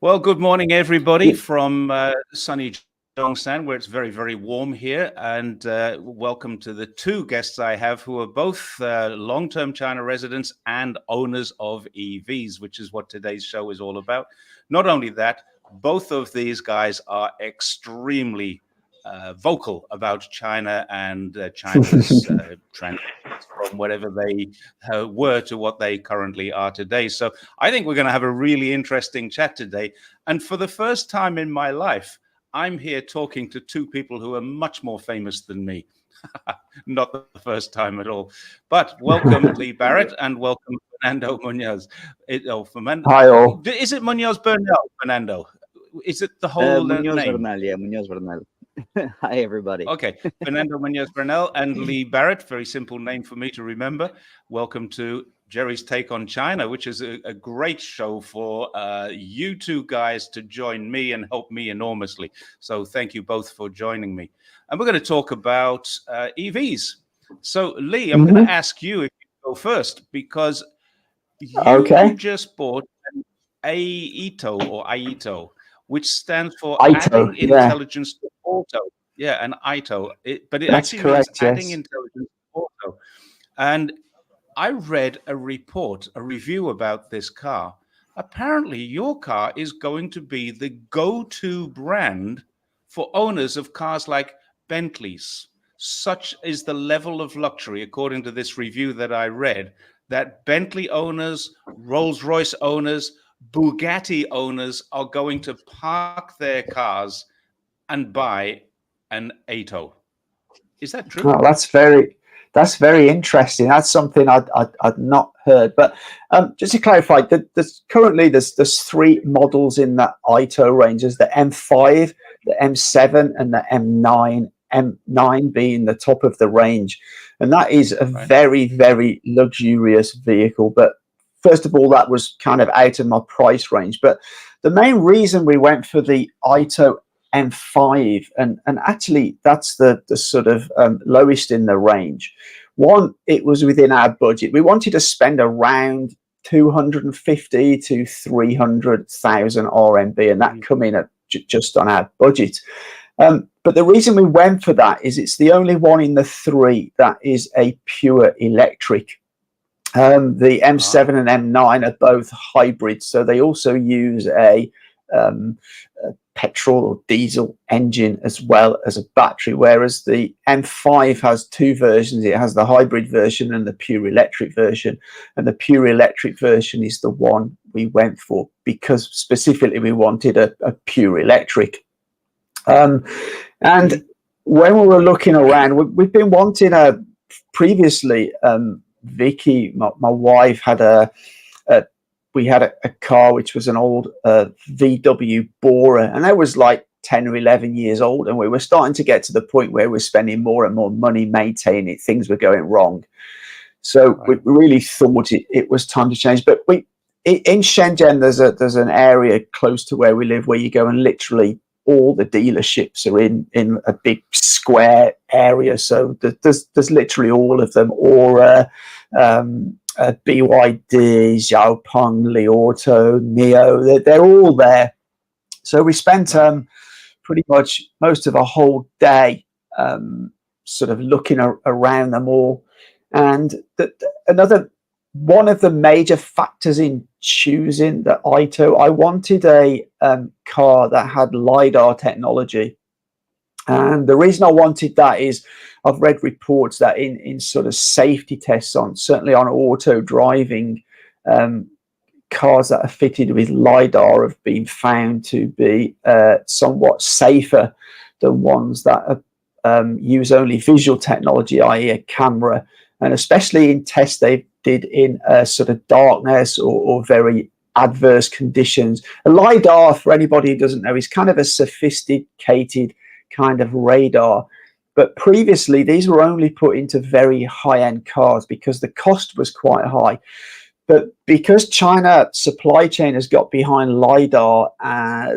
Well, good morning, everybody, from sunny Zhongshan, where it's very, very warm here. And welcome to the two guests I have who are both long-term China residents and owners of EVs, which is what today's show is all about. Not only that, both of these guys are extremely vocal about China and China's transitions from whatever they were to what they currently are today. So I think we're going to have a really interesting chat today. And for the first time in my life, I'm here talking to two people who are much more famous than me. Not the first time at all. But welcome, Lee Barrett, and welcome, Fernando Munoz. Hi all. Is it Munoz Bernal, Fernando? Is it the whole Munoz name? Bernal, yeah, Munoz Bernal. Hi, everybody. Okay, Fernando Munoz Bernal and Lee Barrett, very simple name for me to remember. Welcome to Jerry's Take on China, which is a great show for you two guys to join me and help me enormously. So thank you both for joining me. And we're going to talk about EVs. So Lee, I'm going to ask you if you go first, because you just bought an AITO, which stands for Adding Intelligence to Auto. Yeah, an ITO. But it That's actually correct, means Adding Intelligence to Auto. And I read a review about this car. Apparently, your car is going to be the go-to brand for owners of cars like Bentleys. Such is the level of luxury, according to this review that I read, that Bentley owners, Rolls-Royce owners, Bugatti owners are going to park their cars and buy an AITO. Is that true? Oh, that's very interesting. That's something I'd not heard. But just to clarify, currently there's three models in that AITO range. There's the M5, the M7, and the M9. M9 being the top of the range, and that is a very, very luxurious vehicle. But first of all, that was kind of out of my price range. But the main reason we went for the AITO M5, and actually that's the sort of lowest in the range. One, it was within our budget. We wanted to spend around 250 to 300,000 RMB, and that come in at just on our budget. But the reason we went for that is it's the only one in the three that is a pure electric. The M7 and M9 are both hybrids, so they also use a petrol or diesel engine as well as a battery, whereas the M5 has two versions. It has the hybrid version and the pure electric version, and the pure electric version is the one we went for because specifically we wanted a pure electric. And when we were looking around, we've been wanting previously, Vicky, my wife, had we had a car which was an old VW Borer, and that was like 10 or 11 years old, and we were starting to get to the point where we're spending more and more money maintaining it. Things were going wrong, so we really thought it was time to change. But in Shenzhen, there's an area close to where we live where you go and literally all the dealerships are in a big square area, so there's literally all of them, or BYD, Xiaopeng, Li Auto, Neo, they're all there. So we spent pretty much most of a whole day sort of looking around them all. And one of the major factors in choosing the AITO, I wanted a car that had LiDAR technology. And the reason I wanted that is I've read reports that in sort of safety tests certainly on auto driving, cars that are fitted with LiDAR have been found to be somewhat safer than ones that use only visual technology, i.e. a camera. And especially in tests they did in sort of darkness or very adverse conditions. A LiDAR, for anybody who doesn't know, is kind of a sophisticated kind of radar. But previously, these were only put into very high-end cars because the cost was quite high. But because China supply chain has got behind LiDAR,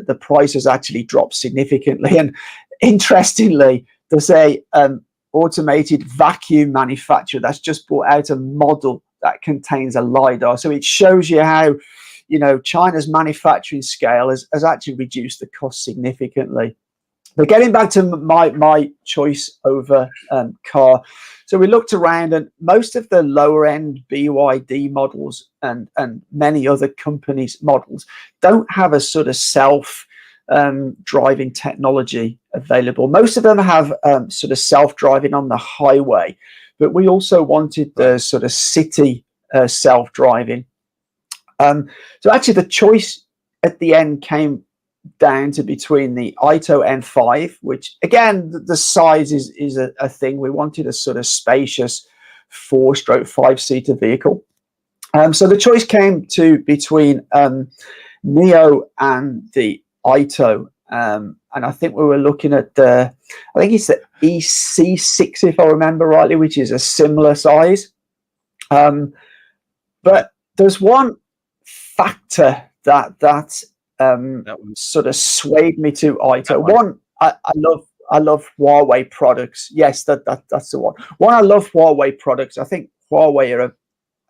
the price has actually dropped significantly. And interestingly, there's a automated vacuum manufacturer that's just brought out a model that contains a LiDAR. So it shows you how China's manufacturing scale has actually reduced the cost significantly. But getting back to my choice over car, so we looked around, and most of the lower end BYD models and many other companies' models don't have a sort of self driving technology available. Most of them have sort of self driving on the highway, but we also wanted the sort of city self driving. So actually, the choice at the end came down to between the Ito M5, which again the size is a thing. We wanted a sort of spacious 4-stroke 5-seater vehicle. So the choice came to between Neo and the Ito, and I think we were looking at I think it's the EC6 if I remember rightly, which is a similar size. But there's one factor that sort of swayed me to Ito. One, I love Huawei products. Yes, that's the one. One, I love Huawei products. I think Huawei are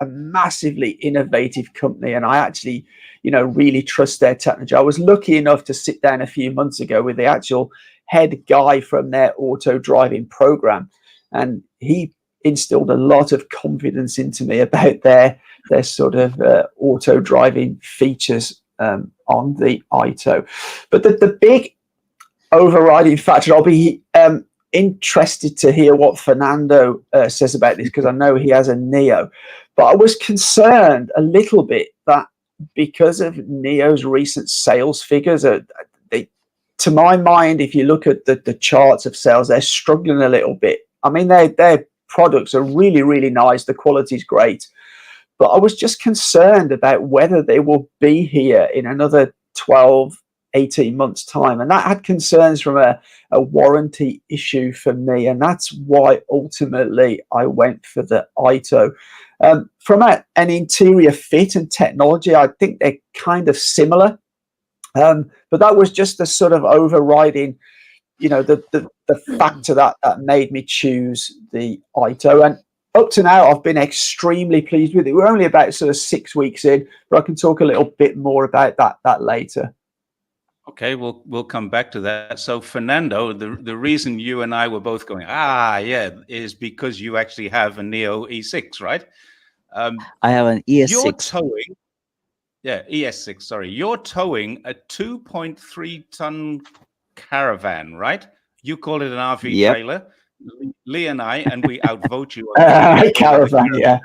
a massively innovative company, and I actually, really trust their technology. I was lucky enough to sit down a few months ago with the actual head guy from their auto driving program, and he instilled a lot of confidence into me about their sort of auto driving features on the Ito. But the big overriding factor, I'll be interested to hear what Fernando says about this, because I know he has a Neo. But I was concerned a little bit that because of Neo's recent sales figures, to my mind, if you look at the charts of sales, they're struggling a little bit. I mean, their products are really, really nice. The quality's great. But I was just concerned about whether they will be here in another 12, 18 months' time. And that had concerns from a warranty issue for me. And that's why ultimately I went for the Ito. From an interior fit and technology, I think they're kind of similar. But that was just the sort of overriding, the factor that made me choose the Ito. And up to now, I've been extremely pleased with it. We're only about sort of 6 weeks in, but I can talk a little bit more about that later. Okay, we'll come back to that. So, Fernando, the reason you and I were both going, is because you actually have a Neo E6, right? I have an ES6. You're towing, ES6. Sorry, you're towing a 2.3-ton caravan, right? You call it an RV trailer. Lee and we outvote you. Caravan, yeah.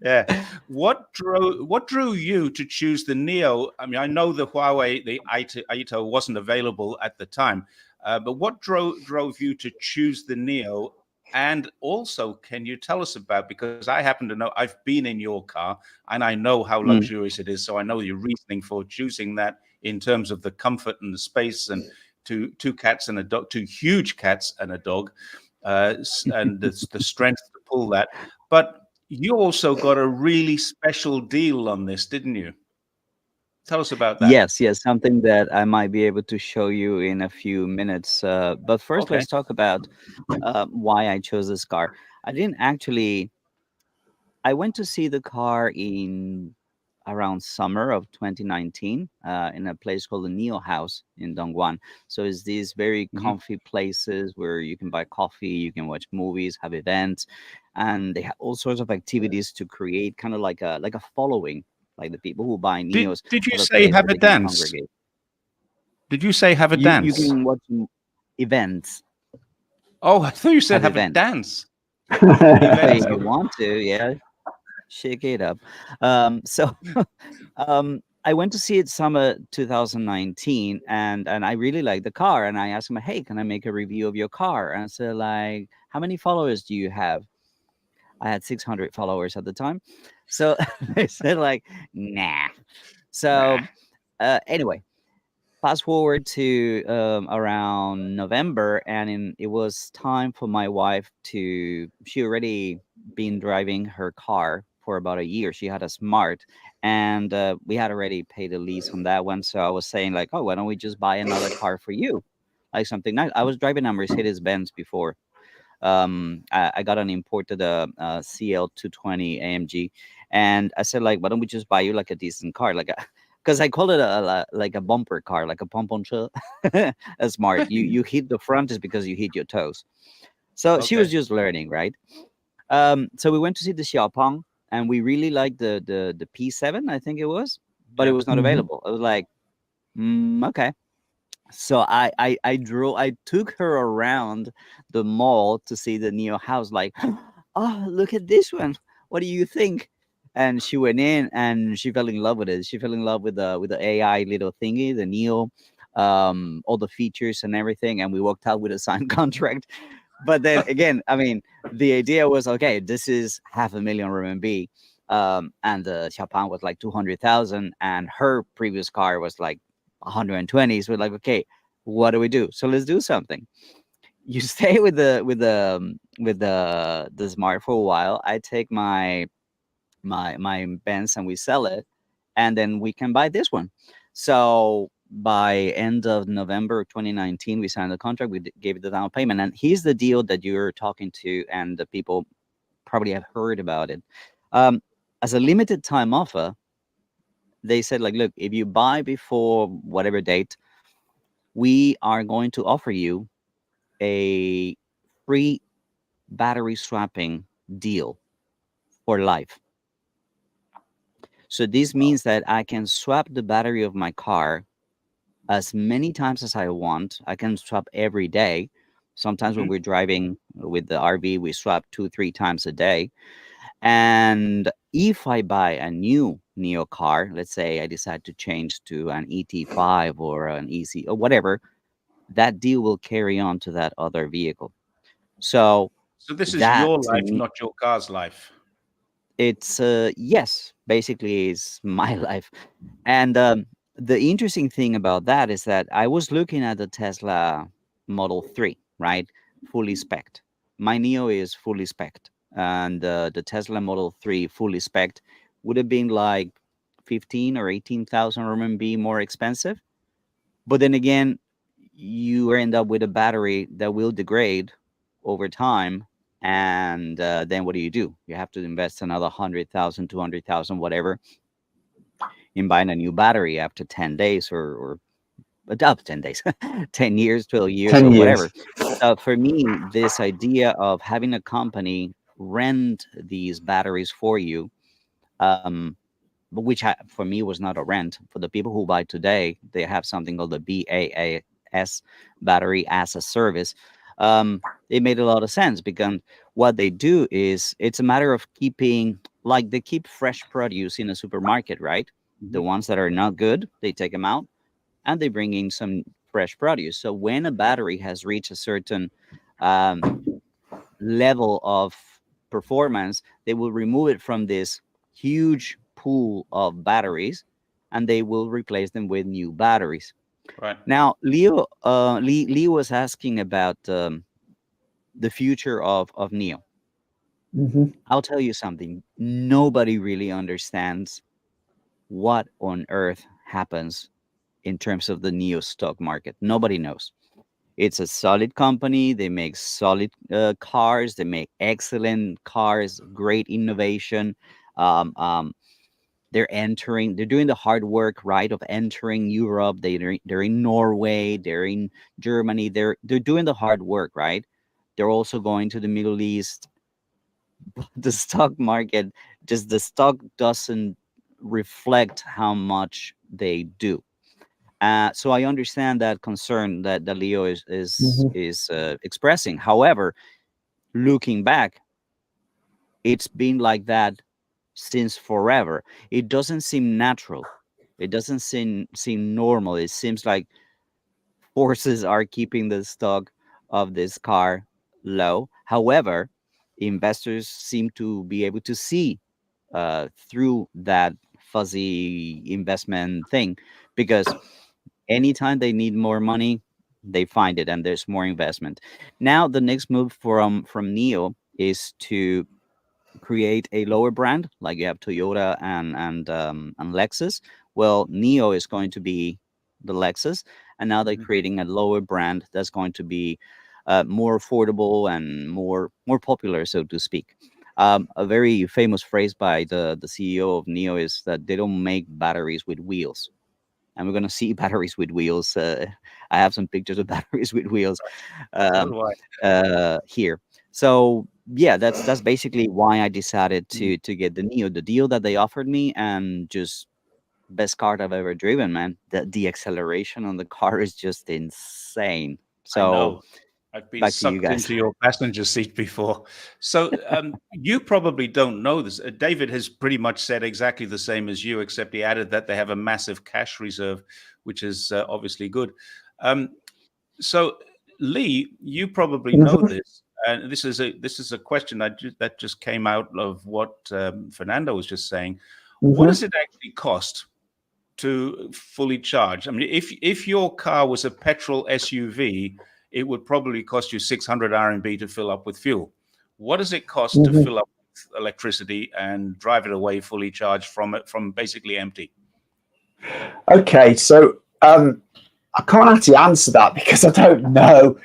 Yeah. What drew you to choose the Neo? I mean, I know the Huawei, the Ito wasn't available at the time, but what drove you to choose the Neo? And also, can you tell us about, because I happen to know, I've been in your car and I know how luxurious it is. So I know your reasoning for choosing that in terms of the comfort and the space, and two cats and a dog, two huge cats and a dog, and the strength to pull that. But you also got a really special deal on this, didn't you? Tell us about that. Yes, something that I might be able to show you in a few minutes. But first, let's talk about why I chose this car. I went to see the car in around summer of 2019 in a place called the Neo House in Dongguan. So it's these very comfy places where you can buy coffee, you can watch movies, have events, and they have all sorts of activities to create kind of like a following, like the people who buy Neos. Did you say have a dance? Did you say have a dance? You can watch events. Oh, I thought you said have a dance. If you want to, shake it up. I went to see it summer 2019, and I really liked the car. And I asked him, hey, can I make a review of your car? And I said, like, how many followers do you have? I had 600 followers at the time. So they said, like, nah. So anyway, fast forward to around November, and it was time for my wife she already been driving her car for about a year. She had a Smart, and we had already paid a lease on that one. So I was saying, like, oh, why don't we just buy another car for you? Like something nice. I was driving a Mercedes-Benz before. I got an imported CL220 AMG, and I said like, why don't we just buy you like a decent car, like a because I call it like a bumper car, like a pom-pom. Smart. You hit the front is because you hit your toes. So she was Okay. just learning, right? So we went to see the Xiaopeng, and we really liked the P7, I think it was, but it Yeah. was not Mhm. available. I was like, okay. So I took her around the mall to see the Neo house. Like, oh, look at this one. What do you think? And she went in and she fell in love with it. She fell in love with the AI little thingy, the Neo, all the features and everything. And we walked out with a signed contract. But then again, I mean, the idea was okay. This is 500,000 RMB, and the Xiaopan was like 200,000, and her previous car was like 120. So we're like, okay, what do we do? So let's do something. You stay with the smart for a while. I take my Benz and we sell it, and then we can buy this one. So by end of November 2019, we signed the contract. We gave it the down payment, and here's the deal that you're talking to, and the people probably have heard about it. Um, as a limited time offer, they said like, look, if you buy before whatever date, we are going to offer you a free battery swapping deal for life. So this means that I can swap the battery of my car as many times as I want. I can swap every day. Sometimes when Mhm. we're driving with the RV, we swap 2, 3 times a day. And if I buy a new Neo car, let's say I decide to change to an ET5 or an EC or whatever, that deal will carry on to that other vehicle. So So this is that your to life, me, not your car's life. it's yes, basically is my life. And the interesting thing about that is that I was looking at the Tesla Model 3, right? Fully spec'd. My Neo is fully spec'd. And the Tesla Model 3 fully spec'd would have been like 15 or 18,000 RMB more expensive. But then again, you end up with a battery that will degrade over time. And then what do? You have to invest another 100,000, 200,000, whatever, in buying a new battery after 10 days or up 10 days, 10 years, 12 years, 10 or years. whatever. So for me, this idea of having a company rent these batteries for you, um, which for me was not a rent. For the people who buy today, they have something called the BaaS, battery as a service. It made a lot of sense because what they do is it's a matter of keeping, like they keep fresh produce in a supermarket, right? The Mhm. ones that are not good, they take them out and they bring in some fresh produce. So when a battery has reached a certain um, level of performance, they will remove it from this huge pool of batteries and they will replace them with new batteries. Right. Now, Lee was asking about the future of Neo. Mhm. I'll tell you something. Nobody really understands what on earth happens in terms of the Neo stock market. Nobody knows. It's a solid company. They make solid cars. They make excellent cars, great innovation. Um, um, they're doing the hard work, right, of entering Europe. They're in Norway. They're in Germany. They're doing the hard work, right? They're also going to the Middle East. The stock market, just the stock doesn't reflect how much they do. So I understand that concern that Leo Mhm. is expressing. However, looking back, it's been like that since forever. It doesn't seem natural. It doesn't seem normal. It seems like forces are keeping the stock of this car low. However, investors seem to be able to see through that fuzzy investment thing because anytime they need more money, they find it and there's more investment. Now the next move from Neo is to create a lower brand, like you have Toyota and Lexus. Well, Neo is going to be the Lexus, and now they're Mhm. creating a lower brand that's going to be more affordable and more popular, so to speak. A very famous phrase by the CEO of NIO is that they don't make batteries with wheels, and we're gonna see batteries with wheels. I have some pictures of batteries with wheels here. So yeah, that's basically why I decided to get the NIO. The deal that they offered me, and just best car I've ever driven, man. The acceleration on the car is just insane. I So know. I've been back to you sucked guys. into your passenger seat before. So you probably don't know this. David has pretty much said exactly the same as you, except he added that they have a massive cash reserve, which is obviously good. So Lee, you probably know this, and this is a question that just came out of what Fernando was just saying. What does it actually cost to fully charge? I mean, if your car was a petrol SUV, it would probably cost you 600 RMB to fill up with fuel. What does it cost to fill up with electricity and drive it away fully charged from basically empty? Okay, so I can't actually answer that because I don't know.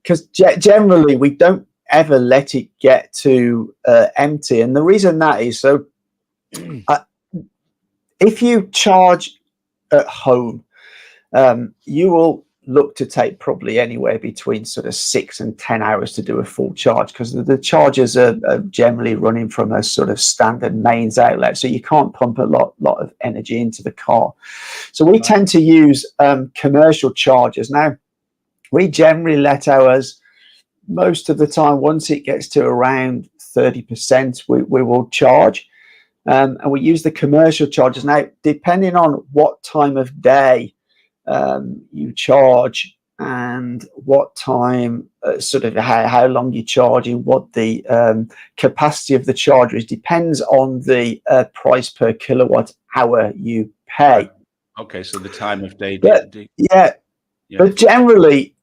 Because generally we don't ever let it get to empty, and the reason that is so. If you charge at home, you will look to take probably anywhere between sort of 6 and 10 hours to do a full charge, because the chargers are generally running from a sort of standard mains outlet, so you can't pump a lot of energy into the car. So we tend to use commercial chargers. Now, we generally let ours, most of the time, once it gets to around 30%, we will charge. And we use the commercial chargers. Now, depending on what time of day you charge and what time, sort of how long you're charging, what the capacity of the charger is, depends on the price per kilowatt hour you pay. Okay, so the time of day. But generally,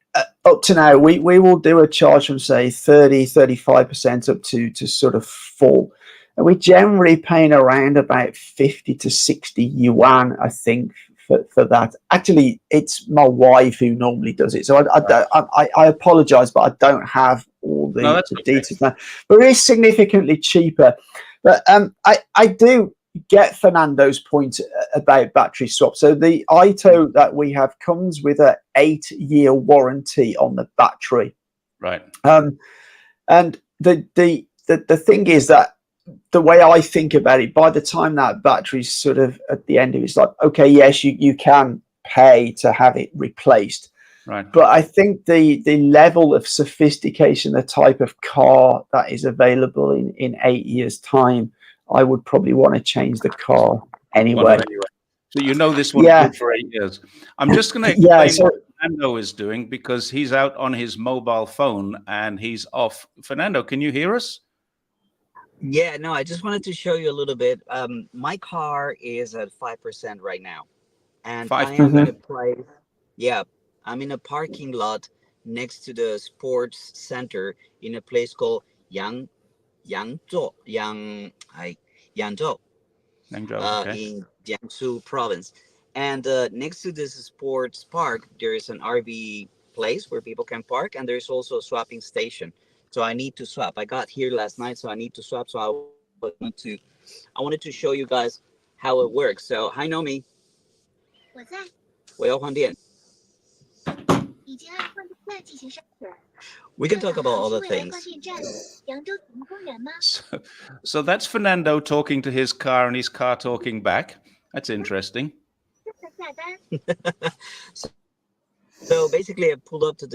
up to now, we will do a charge from, say, 35% up to sort of full. And we're generally paying around about 50 to 60 yuan, I think, for that. Actually, it's my wife who normally does it. So I apologize, but I don't have all the details now. But it is significantly cheaper. But I do get Fernando's point about battery swap. So the Ito that we have comes with an 8-year warranty on the battery. Right. And the thing is that the way I think about it, by the time that battery's sort of at the end of it, it's like, okay, yes, you can pay to have it replaced. Right. But I think the level of sophistication, the type of car that is available in 8 years' time, I would probably want to change the car anyway. So you know this one's good for 8 years. I'm just going to explain what Fernando is doing, because he's out on his mobile phone and he's off. Fernando, can you hear us? Yeah, no, I just wanted to show you a little bit. My car is at 5% right now, and I am in a place. Yeah, I'm in a parking lot next to the sports center in a place called Yangzhou in Jiangsu province. And next to this sports park, there is an RV place where people can park, and there's also a swapping station. So I need to swap. I got here last night, so I need to swap. So I wanted to show you guys how it works. So hi, Nomi. 我要换电. We can talk about other things. So that's Fernando talking to his car and his car talking back. That's interesting. So basically, I pulled up to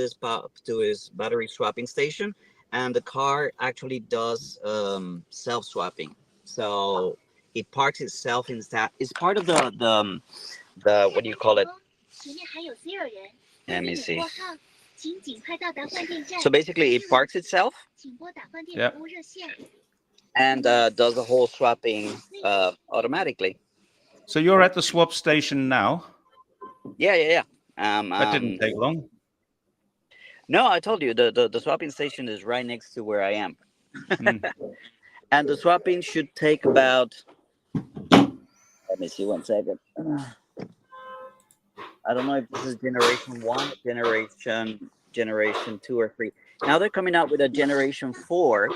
his battery swapping station, and the car actually does self-swapping. So it parks itself in that. It's part of the what do you call it? Let me see. So basically, it parks itself. Yeah. And does the whole swapping automatically. So you're at the swap station now? Yeah. That didn't take long. No, I told you the swapping station is right next to where I am. And the swapping should take about, let me see 1 second. I don't know if this is generation 1 or generation generation 2 or 3. Now they're coming out with a generation 4,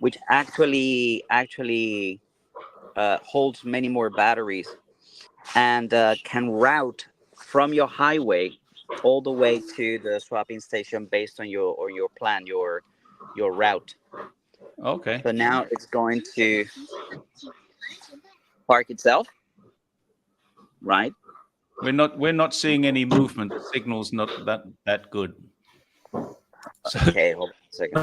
which actually holds many more batteries and can route from your highway all the way to the swapping station based on your plan, your route. Okay. So now it's going to park itself, right? We're not seeing any movement. The signal's not that good. So, Okay, hold on a second.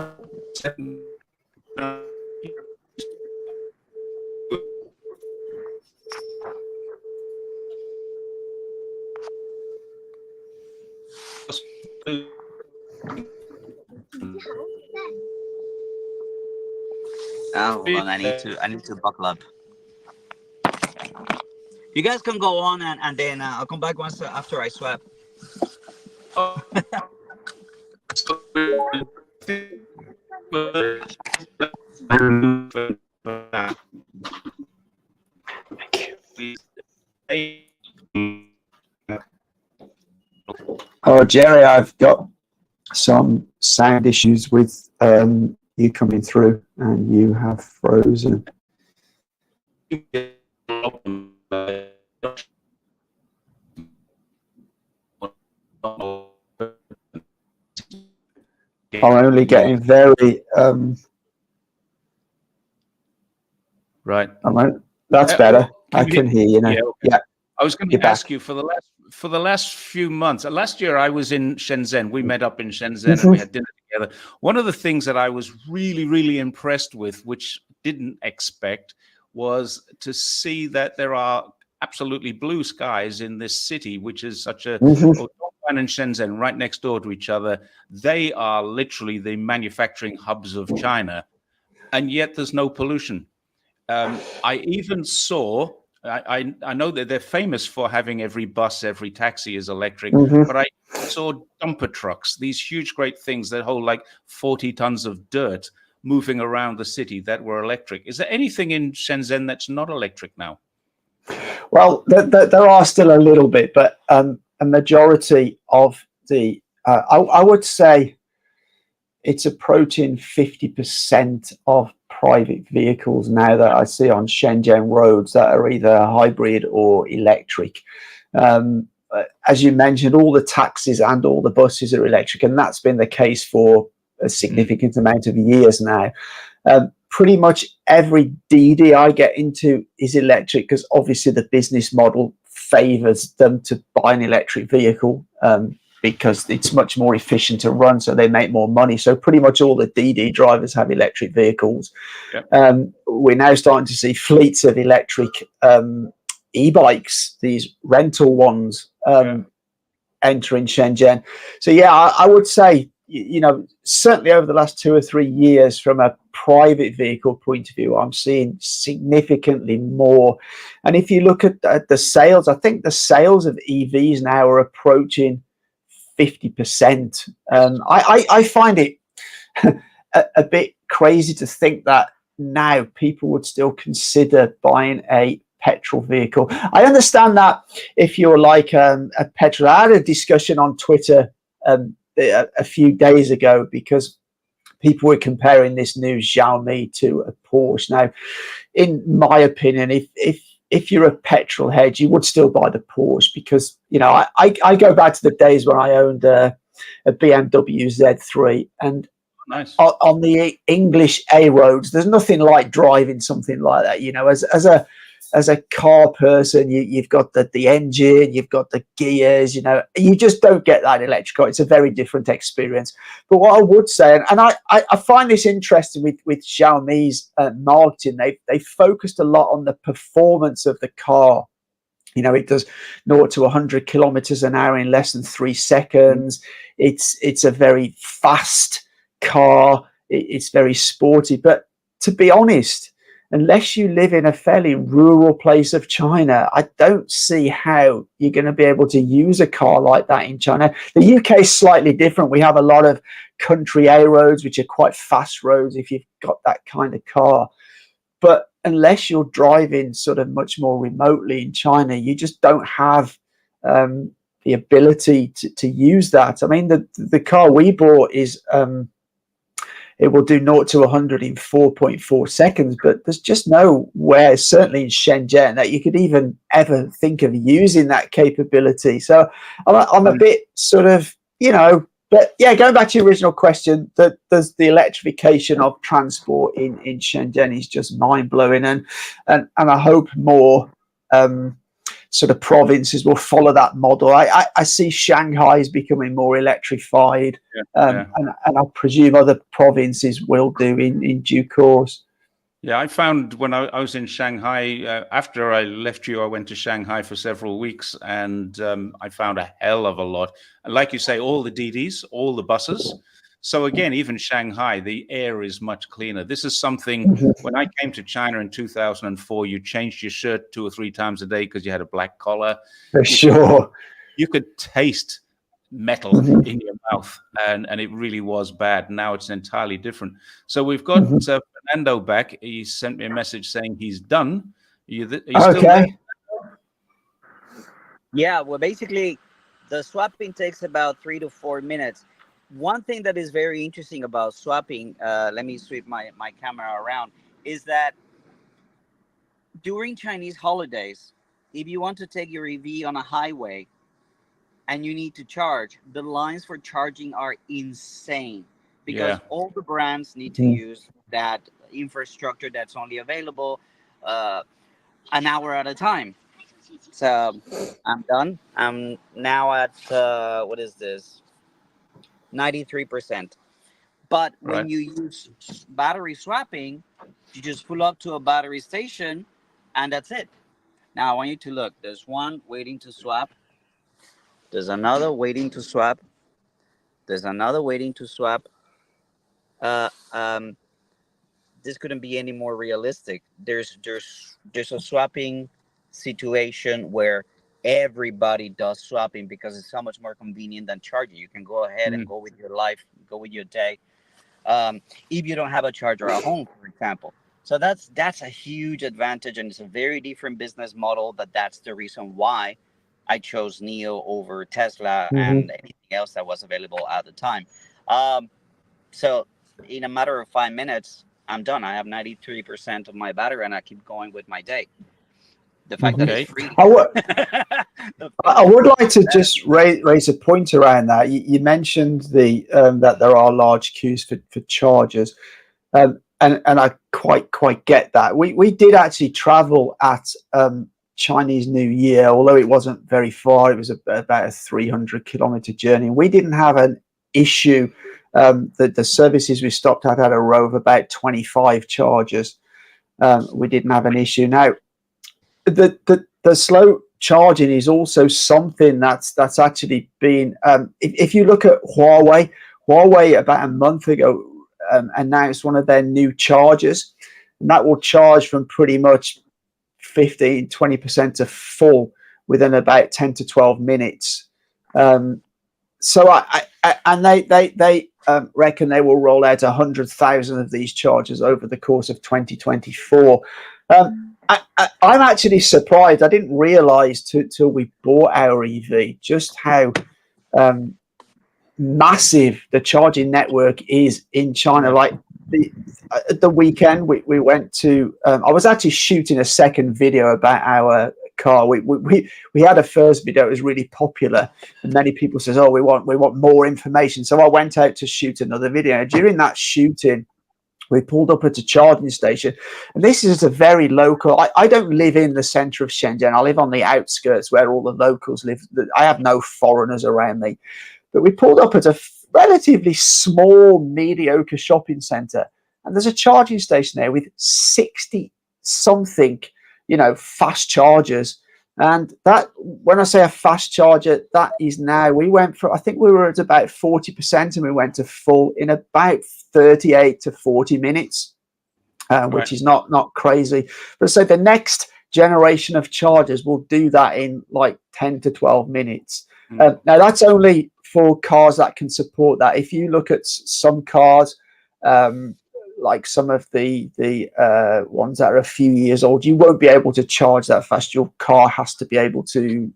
Oh, hold on. I need to buckle up. You guys can go on, and then I'll come back once after I swap. Oh, Jerry, I've got some sound issues with you coming through, and you have frozen. I'm only getting very right. That's better. I can hear you now. Yeah. Okay. Yeah. I was going to ask you for the last few months. Last year I was in Shenzhen. We met up in Shenzhen and we had dinner together. One of the things that I was really, really impressed with, which didn't expect, was to see that there are absolutely blue skies in this city, which is such a Dongguan and Shenzhen right next door to each other. They are literally the manufacturing hubs of China, and yet there's no pollution. I even saw, I know that they're famous for having every bus, every taxi is electric, but I saw dumper trucks, these huge, great things that hold like 40 tons of dirt moving around the city that were electric. Is there anything in Shenzhen that's not electric now? Well, there are still a little bit, but a majority of the, I would say it's approaching 50% of private vehicles now that I see on Shenzhen roads that are either hybrid or electric. As you mentioned, all the taxis and all the buses are electric, and that's been the case for a significant amount of years now. Pretty much every DD I get into is electric because obviously the business model favors them to buy an electric vehicle because it's much more efficient to run, so they make more money. So pretty much all the DD drivers have electric vehicles. Yep. We're now starting to see fleets of electric e-bikes, these rental ones, entering Shenzhen. So yeah, I would say, you know, certainly over the last 2 or 3 years, from a private vehicle point of view, I'm seeing significantly more. And if you look at the sales, I think the sales of EVs now are approaching 50%. I find it a bit crazy to think that now people would still consider buying a petrol vehicle. I understand that if you're like a petrol, I had a discussion on Twitter a few days ago because people were comparing this new Xiaomi to a Porsche. Now, in my opinion, if you're a petrol head, you would still buy the Porsche because, you know, I go back to the days when I owned a BMW Z3, and nice. On the English A roads, there's nothing like driving something like that. You know, as a car person, you've got the engine, you've got the gears, you know, you just don't get that electric car. It's a very different experience. But what I would say, and I find this interesting with Xiaomi's marketing, they focused a lot on the performance of the car. You know, it does 0 to 100 kilometers an hour in less than 3 seconds. It's a very fast car. It's very sporty. But to be honest, unless you live in a fairly rural place of China, I don't see how you're going to be able to use a car like that in China. The UK is slightly different. We have a lot of country A roads, which are quite fast roads if you've got that kind of car. But unless you're driving sort of much more remotely in China, you just don't have the ability to use that. I mean, the car we bought is it will do 0 to 100 in 4.4 seconds, but there's just nowhere, certainly in Shenzhen, that you could even ever think of using that capability. So I'm a bit sort of, but yeah, going back to your original question, that there's the electrification of transport in Shenzhen is just mind blowing, and I hope more sort of provinces will follow that model. I see Shanghai is becoming more electrified, and I presume other provinces will do in due course. Yeah, I found when I was in Shanghai, after I left you, I went to Shanghai for several weeks, and I found a hell of a lot. And like you say, all the DDs, all the buses. So again, even Shanghai, the air is much cleaner. This is something, when I came to China in 2004, you changed your shirt 2 or 3 times a day because you had a black collar. For sure. You could taste metal in your mouth, and it really was bad. Now it's entirely different. So we've got Fernando back. He sent me a message saying he's done. Are you still there? Yeah, well, basically, the swapping takes about 3 to 4 minutes. One thing that is very interesting about swapping, let me sweep my camera around, is that during Chinese holidays, if you want to take your EV on a highway and you need to charge, the lines for charging are insane, because all the brands need to use that infrastructure that's only available an hour at a time. So I'm done. I'm now at, what is this? 93%. But when you use battery swapping, you just pull up to a battery station and that's it. Now I want you to look. There's one waiting to swap. There's another waiting to swap. There's another waiting to swap. This couldn't be any more realistic. There's a swapping situation where everybody does swapping because it's so much more convenient than charging. You can go ahead and go with your life, go with your day, if you don't have a charger at home, for example. So that's a huge advantage, and it's a very different business model. That's the reason why I chose NIO over Tesla and anything else that was available at the time. So in a matter of 5 minutes, I'm done. I have 93% of my battery, and I keep going with my day. The fact that it's free. I would like to just raise a point around that. You mentioned that there are large queues for chargers, and I quite get that. We did actually travel at Chinese New Year, although it wasn't very far. It was about a 300-kilometer journey. We didn't have an issue. The services we stopped at had a row of about 25 chargers. We didn't have an issue. Now, the slow charging is also something that's actually been. If you look at Huawei about a month ago announced one of their new chargers, and that will charge from pretty much 15-20% to full within about 10 to 12 minutes. So they reckon they will roll out 100,000 of these chargers over the course of 2024. I'm actually surprised. I didn't realize till we bought our EV just how massive the charging network is in China. Like the weekend we went to, I was actually shooting a second video about our car. We had a first video. It was really popular, and many people says, "Oh, we want more information." So I went out to shoot another video. During that shooting, we pulled up at a charging station, and this is a very local. I don't live in the center of Shenzhen. I live on the outskirts where all the locals live. I have no foreigners around me. But we pulled up at a relatively small, mediocre shopping center, and there's a charging station there with 60-something, fast chargers. And that, when I say a fast charger, that is now, I think we were at about 40%, and we went to full in about 38 to 40 minutes, which is not crazy. But so the next generation of chargers will do that in like 10 to 12 minutes. Now that's only for cars that can support that. If you look at some cars, like some of the ones that are a few years old, you won't be able to charge that fast. Your car has to be able to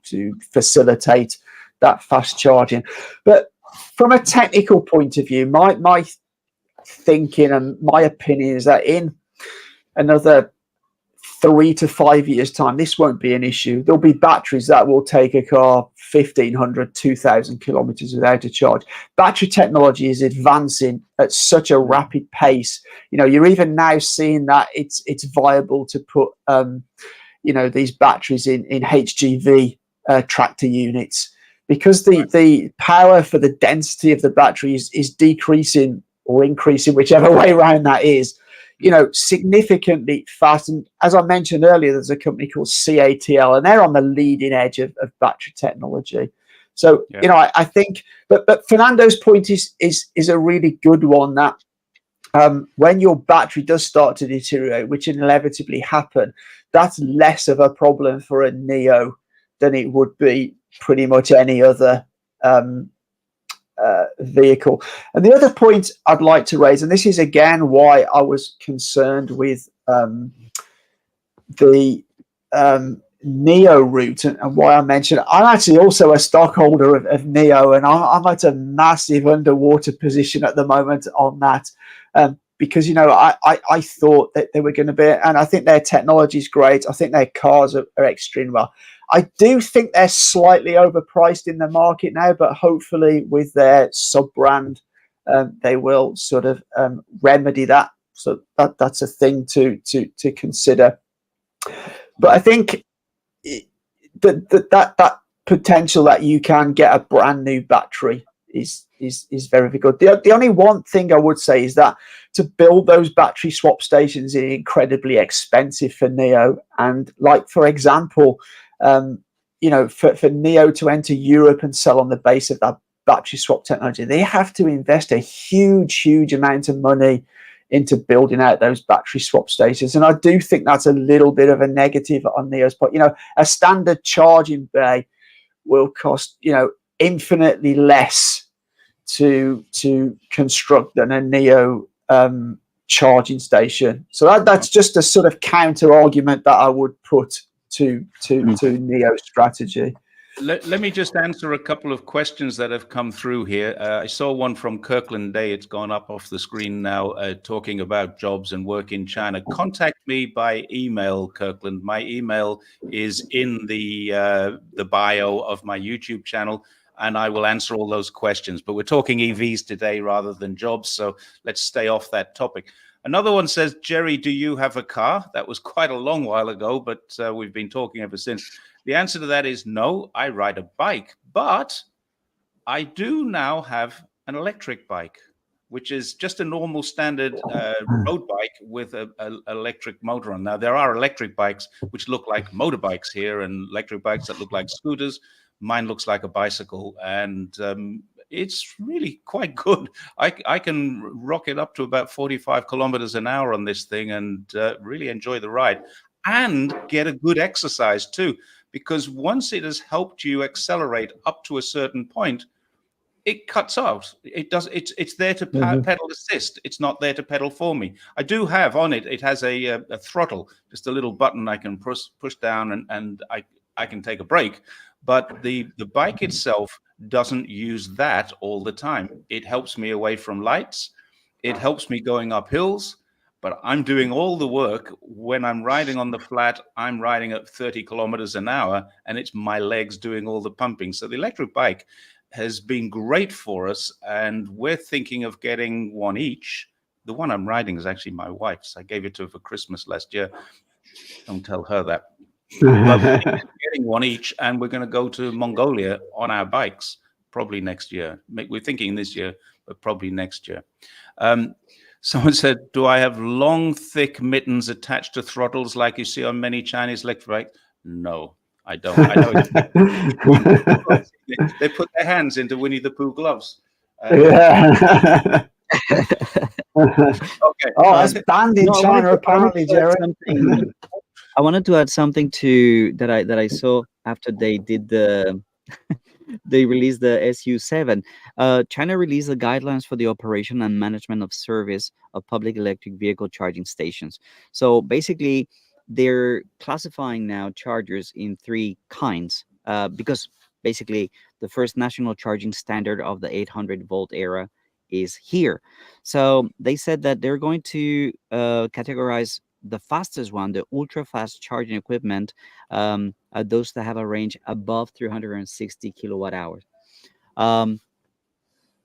facilitate that fast charging. But from a technical point of view, my thinking and my opinion is that in another 3 to 5 years time, this won't be an issue. There'll be batteries that will take a car 1,500, 2,000 kilometers without a charge. Battery technology is advancing at such a rapid pace. You're even now seeing that it's viable to put these batteries in HGV tractor units, because the power for the density of the battery is decreasing or increasing, whichever way around that is, significantly fast. And as I mentioned earlier, there's a company called CATL, and they're on the leading edge of battery technology. So, I think, but Fernando's point is a really good one, that when your battery does start to deteriorate, which inevitably happen, that's less of a problem for a Neo than it would be pretty much any other vehicle. And the other point I'd like to raise, and this is again why I was concerned with the Neo route, and why I mentioned I'm actually also a stockholder of Neo, and I'm at a massive underwater position at the moment on that, because I thought that they were going to be, and I think their technology is great. I think their cars are extremely well. I do think they're slightly overpriced in the market now, but hopefully with their sub-brand, they will sort of remedy that. So that's a thing to consider. But I think that potential that you can get a brand new battery is very, very good. The only one thing I would say is that to build those battery swap stations is incredibly expensive for Neo. And like, for example, for Neo to enter Europe and sell on the base of that battery swap technology, they have to invest a huge amount of money into building out those battery swap stations. And I do think that's a little bit of a negative on Neo's part. A standard charging bay will cost, infinitely less to construct than a Neo charging station. So that's just a sort of counter argument that I would put to Neo's strategy. Let me just answer a couple of questions that have come through here. I saw one from Kirkland Day. It's gone up off the screen now, talking about jobs and work in China. Contact me by email, Kirkland. My email is in the bio of my YouTube channel, and I will answer all those questions. But we're talking EVs today rather than jobs, so let's stay off that topic. Another one says, Jerry, do you have a car? That was quite a long while ago, but we've been talking ever since. The answer to that is no, I ride a bike, but I do now have an electric bike, which is just a normal standard road bike with an electric motor on. Now, there are electric bikes which look like motorbikes here, and electric bikes that look like scooters. Mine looks like a bicycle, and it's really quite good. I can rock it up to about 45 kilometers an hour on this thing and really enjoy the ride and get a good exercise too, because once it has helped you accelerate up to a certain point, it cuts out. It's there to pedal assist. It's not there to pedal for me. I do have on it. It has a throttle, just a little button I can push down, and I can take a break. But the bike itself doesn't use that all the time. It helps me away from lights. It helps me going up hills. But I'm doing all the work. When I'm riding on the flat, I'm riding at 30 kilometers an hour, and it's my legs doing all the pumping. So the electric bike has been great for us, and we're thinking of getting one each. The one I'm riding is actually my wife's. I gave it to her for Christmas last year. Don't tell her that. But we're getting one each, and we're going to go to Mongolia on our bikes probably next year. We're thinking this year, but probably next year. Someone said, do I have long, thick mittens attached to throttles like you see on many Chinese electric bikes? No, I don't. I know they put their hands into Winnie the Pooh gloves. Yeah. Okay. Oh, that's banned in China, apparently, Jerry. I wanted to add something to that I saw after they did they released the SU7. China released the guidelines for the operation and management of service of public electric vehicle charging stations. So basically, they're classifying now chargers in three kinds, because basically the first national charging standard of the 800-volt era is here. So they said that they're going to categorize the fastest one, the ultra fast charging equipment, those that have a range above 360 kilowatt hours.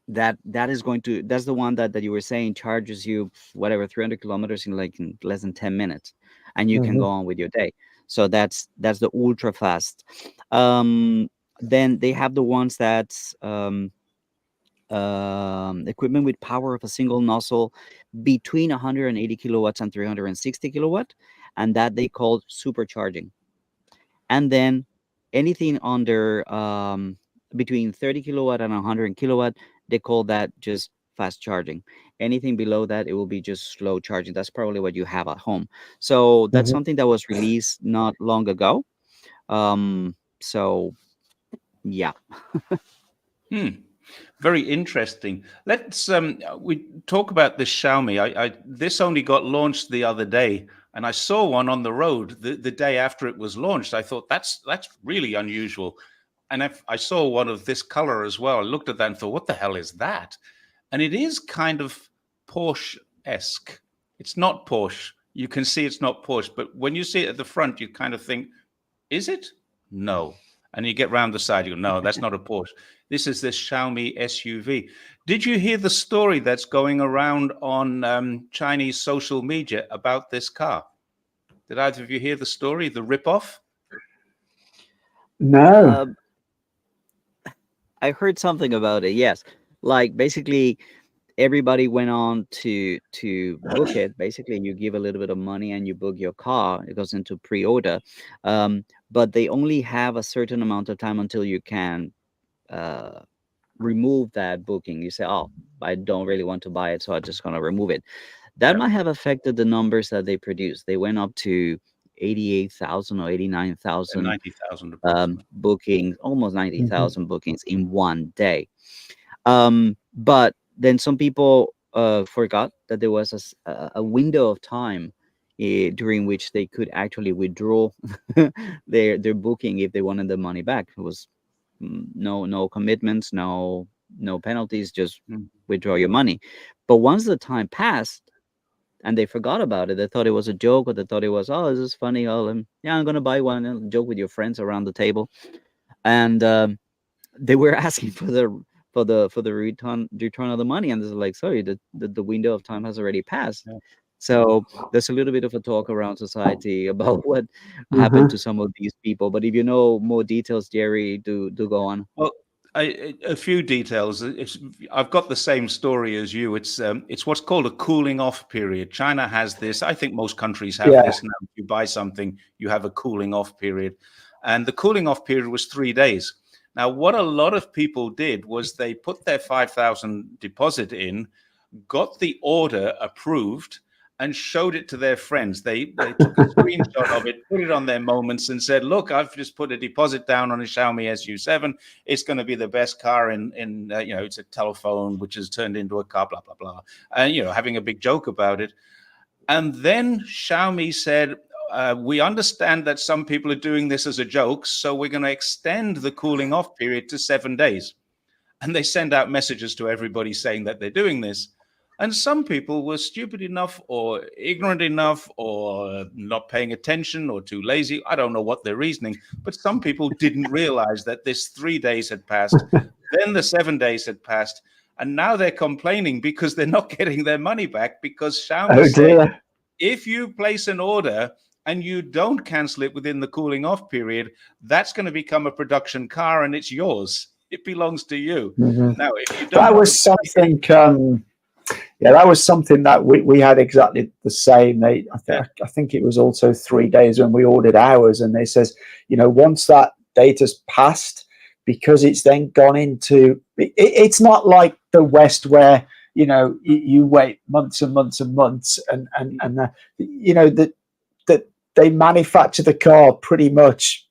That is going to, that's the one that you were saying charges you whatever 300 kilometers in less than 10 minutes, and you can go on with your day. So that's the ultra fast. Then they have the ones that's equipment with power of a single nozzle between 180 kilowatts and 360 kilowatt, and that they call supercharging. And then anything under between 30 kilowatt and 100 kilowatt, they call that just fast charging. Anything below that, it will be just slow charging. That's probably what you have at home. So that's something that was released not long ago. So yeah. Very interesting. Let's we talk about this Xiaomi. This only got launched the other day, and I saw one on the road the day after it was launched. I thought that's really unusual. And I saw one of this color as well. I looked at that and thought, what the hell is that? And it is kind of Porsche-esque. It's not Porsche. You can see it's not Porsche, but when you see it at the front, you kind of think, is it? No. And you get round the side, you go, no, that's not a Porsche. This is this Xiaomi SUV. Did you hear the story that's going around on Chinese social media about this car? Did either of you hear the story, the ripoff? No. I heard something about it, yes. Like basically everybody went on to book it. Basically you give a little bit of money and you book your car. It goes into pre-order. But they only have a certain amount of time until you can remove that booking. You say, oh, I don't really want to buy it, so I'm just going to remove it. That might have affected the numbers that they produced. They went up to 88,000 or 89,000 bookings, almost 90,000 bookings in one day. But then some people forgot that there was a window of time during which they could actually withdraw their booking if they wanted the money back. It was no commitments, no penalties, just withdraw your money. But once the time passed and they forgot about it, they thought it was a joke, or they thought it was, oh, this is funny, I'm gonna buy one, and joke with your friends around the table. And they were asking for the return of the money, and they're like, sorry, the window of time has already passed. So there's a little bit of a talk around society about what happened to some of these people. But if you know more details, Jerry, do go on. Well, a few details. I've got the same story as you. It's what's called a cooling off period. China has this. I think most countries have this now. If you buy something, you have a cooling off period. And the cooling off period was 3 days. Now, what a lot of people did was they put their 5,000 deposit in, got the order approved, and showed it to their friends. They took a screenshot of it, put it on their Moments, and said, look, I've just put a deposit down on a Xiaomi SU7. It's going to be the best car in it's a telephone, which has turned into a car, blah, blah, blah. And, having a big joke about it. And then Xiaomi said, we understand that some people are doing this as a joke, so we're going to extend the cooling off period to 7 days. And they send out messages to everybody saying that they're doing this. And some people were stupid enough or ignorant enough or not paying attention or too lazy. I don't know what their reasoning, but some people didn't realize that this 3 days had passed. Then the 7 days had passed. And now they're complaining because they're not getting their money back, because Xiaomi said, if you place an order and you don't cancel it within the cooling off period, that's going to become a production car and it's yours. It belongs to you. Now, if you don't, that was something. That was something that we had exactly the same. I think it was also 3 days when we ordered ours, and they says, once that data's passed, because it's then gone into. It's not like the West where you wait months and months and months, and that they manufacture the car pretty much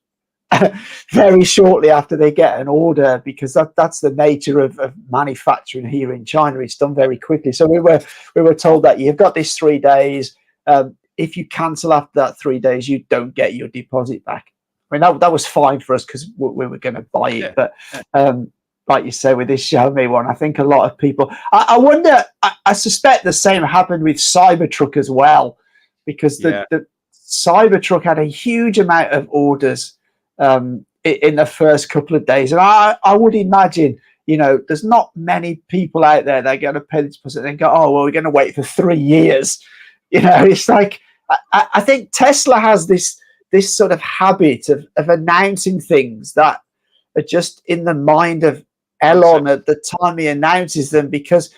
very shortly after they get an order, because that's the nature of manufacturing here in China. It's done very quickly. So we were told that you've got this 3 days. If you cancel after that 3 days, you don't get your deposit back. mean, that was fine for us because we were going to buy it. Yeah, But yeah. like you say, with this Xiaomi one, I think a lot of people. I wonder. I suspect the same happened with Cybertruck as well, because Yeah. the Cybertruck had a huge amount of orders in the first couple of days, and I would imagine, there's not many people out there that are going to pay this deposit and go, oh well, we're going to wait for 3 years. It's like I think Tesla has this sort of habit of announcing things that are just in the mind of Elon at the time he announces them, because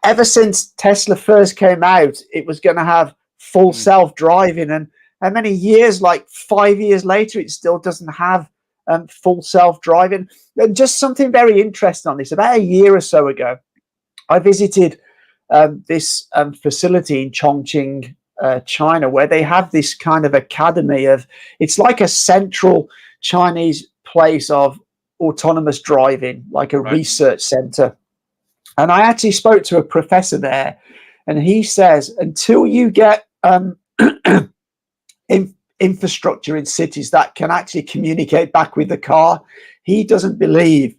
ever since Tesla first came out, it was going to have full self-driving, and how many years, like 5 years later, it still doesn't have full self-driving. And just something very interesting on this: about a year or so ago, I visited this facility in Chongqing, China, where they have this kind of academy of, it's like a central Chinese place of autonomous driving, like a research center. And I actually spoke to a professor there, and he says until you get infrastructure in cities that can actually communicate back with the car, he doesn't believe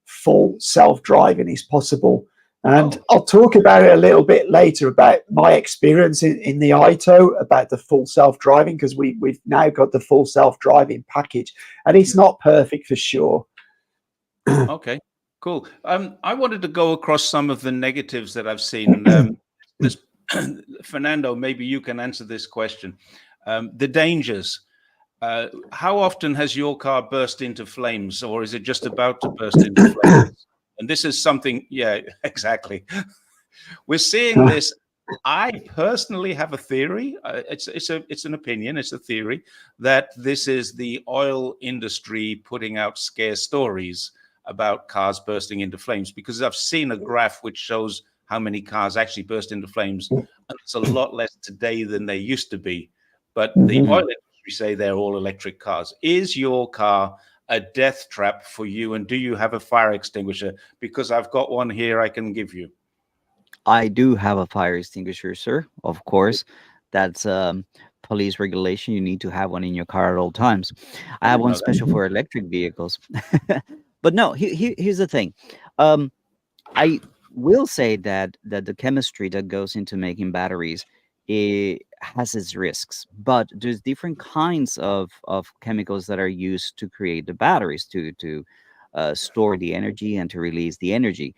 full self-driving is possible. And I'll talk about it a little bit later, about my experience in the Ito, about the full self-driving, because we've now got the full self-driving package, and it's not perfect for sure. Okay, cool. I wanted to go across some of the negatives that I've seen. Fernando, maybe you can answer this question. The dangers. How often has your car burst into flames, or is it just about to burst into flames? And this is something, yeah, exactly. We're seeing this. I personally have a theory. It's an opinion. It's a theory that this is the oil industry putting out scare stories about cars bursting into flames, because I've seen a graph which shows how many cars actually burst into flames, and it's a lot less today than they used to be. But the oil industry say they're all electric cars. Is your car a death trap for you, and do you have a fire extinguisher? Because I've got one here I can give you. I do have a fire extinguisher, sir. Of course, that's police regulation. You need to have one in your car at all times. I have one special for electric vehicles. But no, here's the thing. I will say that the chemistry that goes into making batteries, it has its risks, but there's different kinds of chemicals that are used to create the batteries, to store the energy and to release the energy.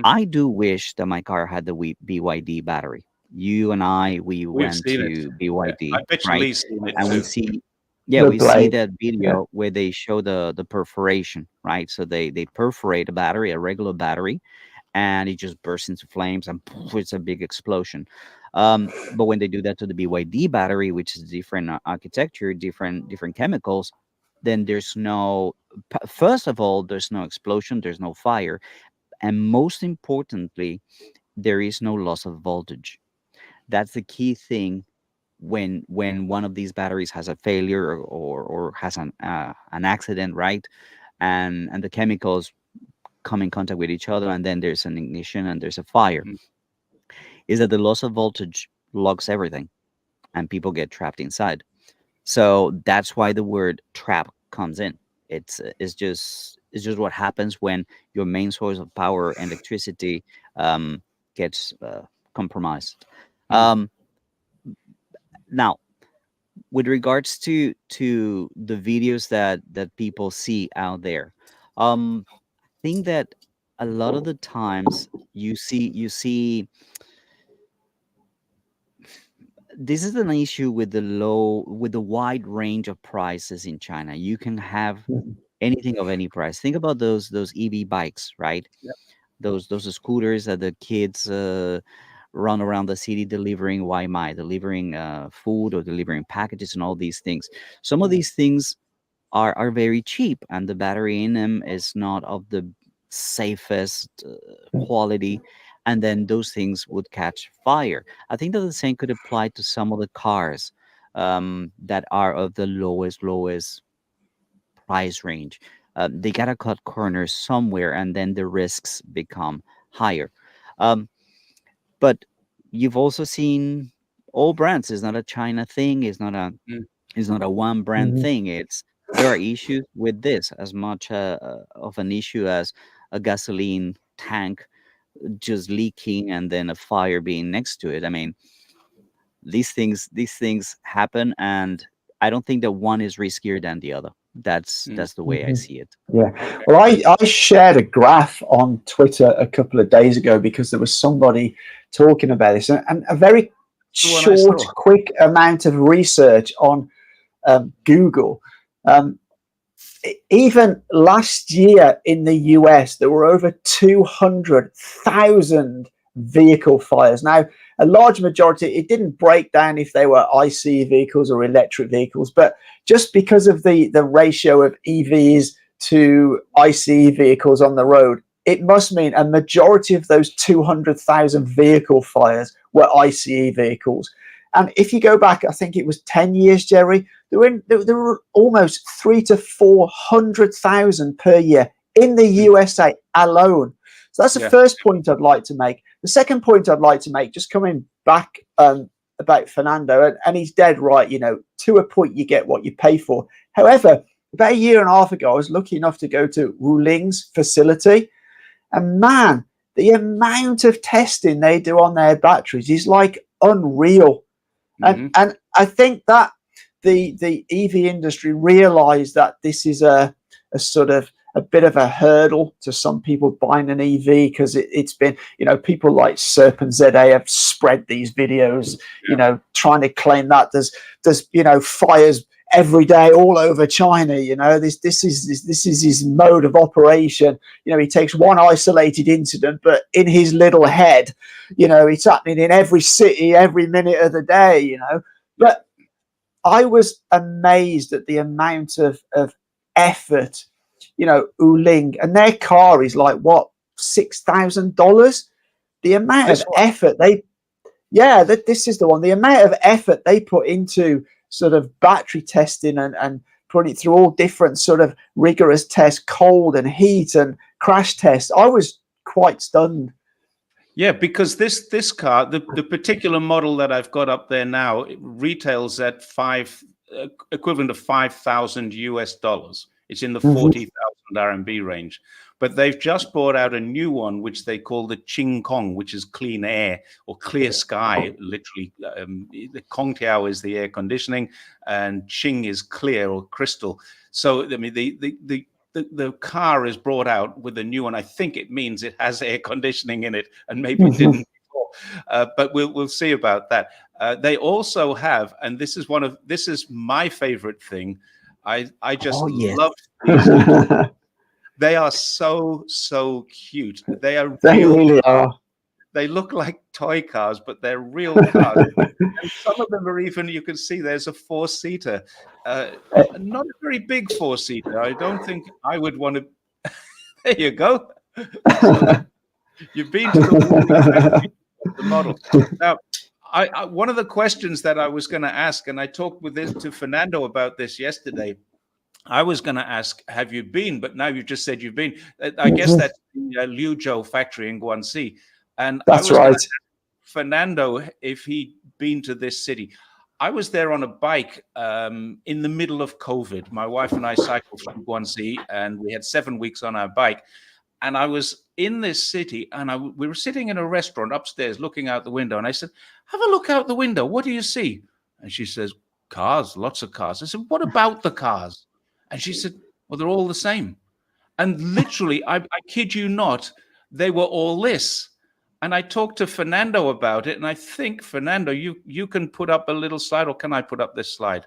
I do wish that my car had the BYD battery. You and I, we went to BYD, I bet right? Lee's seen it And too. we see, yeah, The we see blade. that video where they show the perforation, right? So they perforate a battery, a regular battery, and it just bursts into flames, and poof, it's a big explosion. But when they do that to the BYD battery, which is different architecture, different chemicals, then there's no. First of all, there's no explosion, there's no fire, and most importantly, there is no loss of voltage. That's the key thing when one of these batteries has a failure, or has an accident, right? And the chemicals come in contact with each other, and then there's an ignition and there's a fire. Is that the loss of voltage locks everything, and people get trapped inside. So that's why the word trap comes in. It's just what happens when your main source of power, electricity, gets compromised. Now, with regards to the videos that people see out there, I think that a lot of the times you see this is an issue with the wide range of prices in China. You can have anything of any price. Think about those EV bikes, right? Yep. Those scooters that the kids run around the city delivering delivering food, or delivering packages, and all these things. Some of these things are very cheap, and the battery in them is not of the safest quality, and then those things would catch fire. I think that the same could apply to some of the cars that are of the lowest price range. They gotta cut corners somewhere, and then the risks become higher. Um, but you've also seen all brands. It's not a China thing. It's not a It's not a one brand thing. There are issues with this as much of an issue as a gasoline tank just leaking and then a fire being next to it. I mean, these things happen, and I don't think that one is riskier than the other. That's the way I see it. Yeah. Well, I shared a graph on Twitter a couple of days ago because there was somebody talking about this, and a very short, quick amount of research on Google. Even last year in the US, there were over 200,000 vehicle fires. Now, a large majority, it didn't break down if they were ICE vehicles or electric vehicles, but just because of the ratio of EVs to ICE vehicles on the road, it must mean a majority of those 200,000 vehicle fires were ICE vehicles. And if you go back, I think it was 10 years, Jerry, there were almost 300,000 to 400,000 per year in the USA alone. So that's the first point I'd like to make. The second point I'd like to make, just coming back about Fernando, and he's dead right, to a point you get what you pay for. However, about a year and a half ago, I was lucky enough to go to Wuling's facility, and man, the amount of testing they do on their batteries is like unreal. And I think that the EV industry realized that this is a sort of a bit of a hurdle to some people buying an EV, because it's been, people like Serpent ZA have spread these videos, trying to claim that there's fires every day all over China. This is his mode of operation. He takes one isolated incident, but in his little head, it's happening in every city, every minute of the day. But I was amazed at the amount of effort, Wuling, and their car is like what, $6,000. The amount of effort this is the one. The amount of effort they put into sort of battery testing and putting it through all different sort of rigorous tests, cold and heat and crash tests. I was quite stunned. Yeah, because this car, the particular model that I've got up there now, it retails at equivalent of $5,000 US. It's in the 40,000 RMB range. But they've just brought out a new one, which they call the Ching Kong, which is clean air or clear sky, literally. The Kongtiao is the air conditioning, and Qing is clear or crystal. So, I mean, the car is brought out with a new one. I think it means it has air conditioning in it, and maybe it didn't before. But we'll see about that. They also have, and this is my favorite thing. I just love these. They are so cute. They really are. They look like toy cars, but they're real cars. And some of them are even, you can see there's a 4-seater. Not a very big 4-seater. I don't think I would want to. There you go. So, you've been to the model. Now, one of the questions that I was going to ask, and I talked to Fernando about this yesterday. I was going to ask, have you been? But now you've just said you've been. I guess that's the Liyue factory in Guangxi. And that's I was right. Ask Fernando if he'd been to this city. I was there on a bike in the middle of COVID. My wife and I cycled from Guangxi, and we had 7 weeks on our bike. And I was in this city, and we were sitting in a restaurant upstairs looking out the window. And I said, have a look out the window. What do you see? And she says, cars, lots of cars. I said, what about the cars? And she said, well, they're all the same. And literally, I kid you not, they were all this. And I talked to Fernando about it. And I think, Fernando, you can put up a little slide, or can I put up this slide?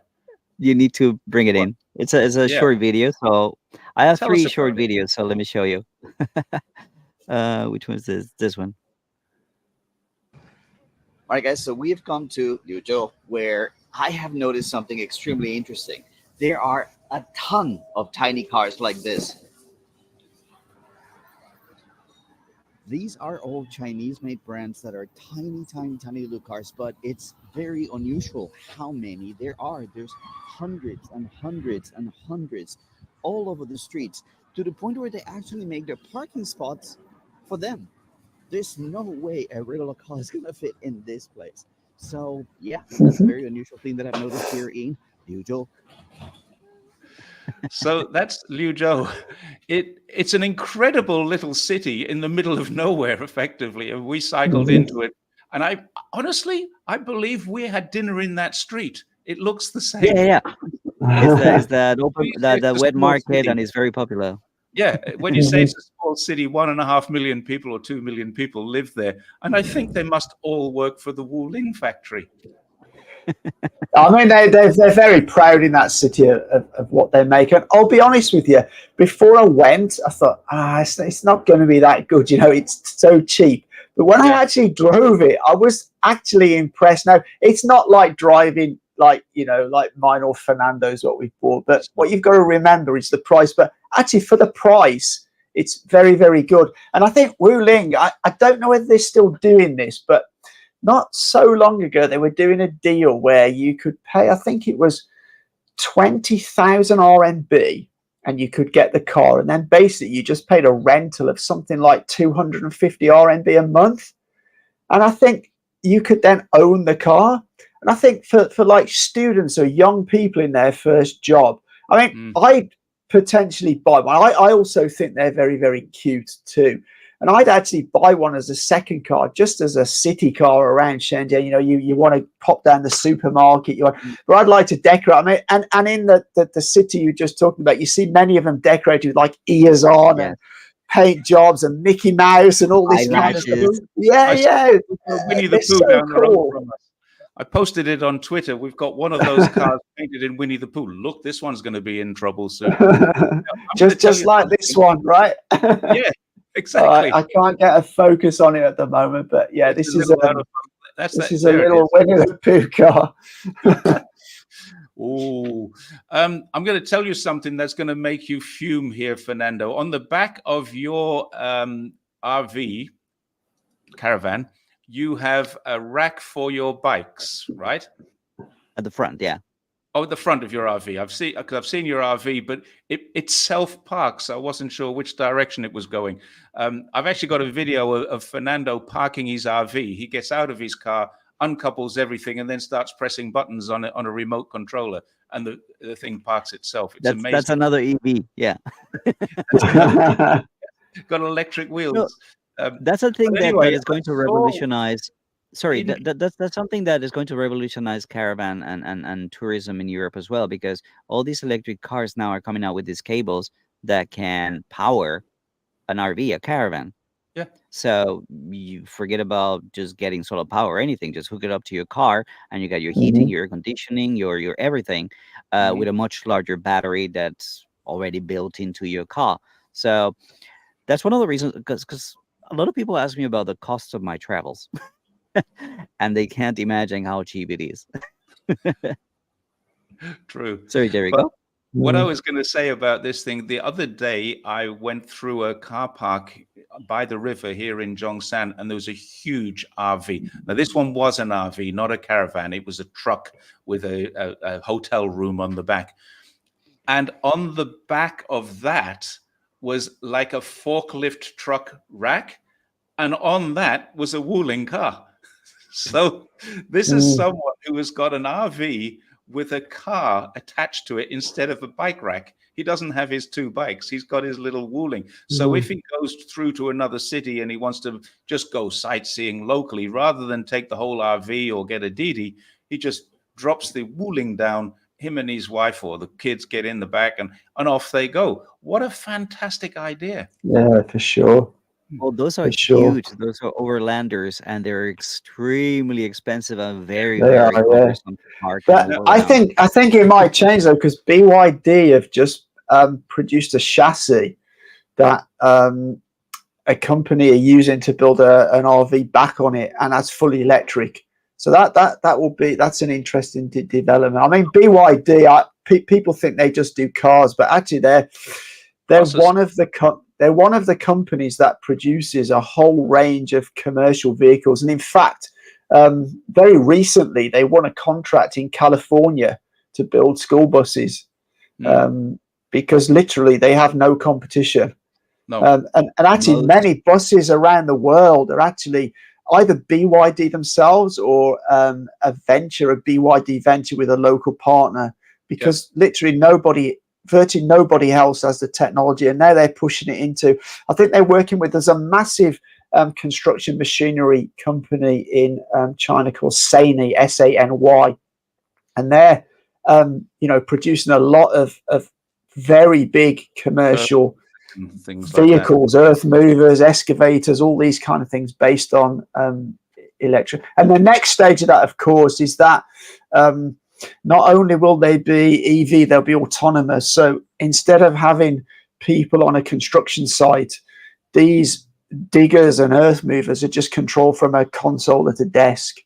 You need to bring it in. It's a short video. So I have 3 short videos. So let me show you. Which one is this? This one. All right, guys. So we have come to Liyue, where I have noticed something extremely interesting. There are a ton of tiny cars like this. These are all Chinese-made brands that are tiny little cars, but it's very unusual how many there are. There's hundreds and hundreds and hundreds all over the streets, to the point where they actually make their parking spots for them. There's no way a regular car is going to fit in this place. So, yeah, that's a very unusual thing that I've noticed here in Liyue. So that's Liyue. It's an incredible little city in the middle of nowhere, effectively. And we cycled into it. And I honestly, I believe we had dinner in that street. It looks the same. Yeah. It's that open, the It's a wet small market, city. and it's very popular. Yeah, when you say it's a small city, 1.5 million people or 2 million people live there. And I think they must all work for the Wuling factory. I mean, they're very proud in that city of what they make. And I'll be honest with you, before I went, I thought, it's not going to be that good. You know, it's so cheap. But when I actually drove it, I was actually impressed. Now, it's not like driving like mine or Fernando's what we bought. But what you've got to remember is the price. But actually, for the price, it's very, very good. And I think Wuling, I don't know whether they're still doing this, but not so long ago, they were doing a deal where you could pay, I think it was 20,000 RMB, and you could get the car. And then basically you just paid a rental of something like 250 RMB a month. And I think you could then own the car. And I think for like students or young people in their first job, I mean, I'd potentially buy one. I also think they're very, very cute too. And I'd actually buy one as a second car, just as a city car around Shenzhen. You know, you want to pop down the supermarket, but I'd like to decorate. I mean, and in the city you're just talking about, you see many of them decorated with like ears on and paint jobs and Mickey Mouse and all this kind of stuff. Yeah. Winnie the Pooh down the road from us. I posted it on Twitter. We've got one of those cars painted in Winnie the Pooh. Look, this one's going to be in trouble soon. just like this one, right? Yeah. Exactly. I can't get a focus on it at the moment, but yeah, this is a little Winnie the Pooh car. Oh, I'm going to tell you something that's going to make you fume here, Fernando. On the back of your RV caravan, you have a rack for your bikes, right? At the front, yeah. Oh, at the front of your RV. I've seen your RV, but it self-parks. I wasn't sure which direction it was going. I've actually got a video of Fernando parking his RV. He gets out of his car, uncouples everything, and then starts pressing buttons on a remote controller, and the thing parks itself. It's amazing. That's another EV, yeah. Got electric wheels. That's a thing that is going to revolutionize. Sorry, that's something that is going to revolutionize caravan and tourism in Europe as well, because all these electric cars now are coming out with these cables that can power an RV, a caravan. Yeah. So you forget about just getting solar power or anything. Just hook it up to your car, and you got your heating, your air conditioning, your everything, with a much larger battery that's already built into your car. So that's one of the reasons, because a lot of people ask me about the cost of my travels. And they can't imagine how cheap it is. True. Sorry, Jerry, go. What I was going to say about this thing, the other day I went through a car park by the river here in Zhongshan, and there was a huge RV. Now, this one was an RV, not a caravan. It was a truck with a hotel room on the back. And on the back of that was like a forklift truck rack. And on that was a Wuling car. So this is someone who has got an RV with a car attached to it instead of a bike rack. He doesn't have his two bikes. He's got his little Wuling. So if he goes through to another city and he wants to just go sightseeing locally, rather than take the whole RV or get a Didi, he just drops the Wuling down. Him and his wife or the kids get in the back, and off they go. What a fantastic idea. Yeah, for sure. Well, those are huge. Those are overlanders, and they're extremely expensive and very cumbersome to park. But I think it might change though, because BYD have just produced a chassis that a company are using to build an RV back on it, and that's fully electric. So that's an interesting development. I mean, BYD, people think they just do cars, but actually they're one of the companies that produces a whole range of commercial vehicles. And in fact, very recently they won a contract in California to build school buses, because literally they have no competition. No. And actually many buses around the world are actually either BYD themselves or a BYD venture with a local partner because literally virtually nobody else has the technology, and now they're pushing it into. I think they're working with. There's a massive construction machinery company in China called Sany, Sany, and they're producing a lot of very big commercial things vehicles, like earth movers, excavators, all these kind of things based on electric. And the next stage of that, of course, is that not only will they be EV, they'll be autonomous. So instead of having people on a construction site, these diggers and earth movers are just controlled from a console at a desk.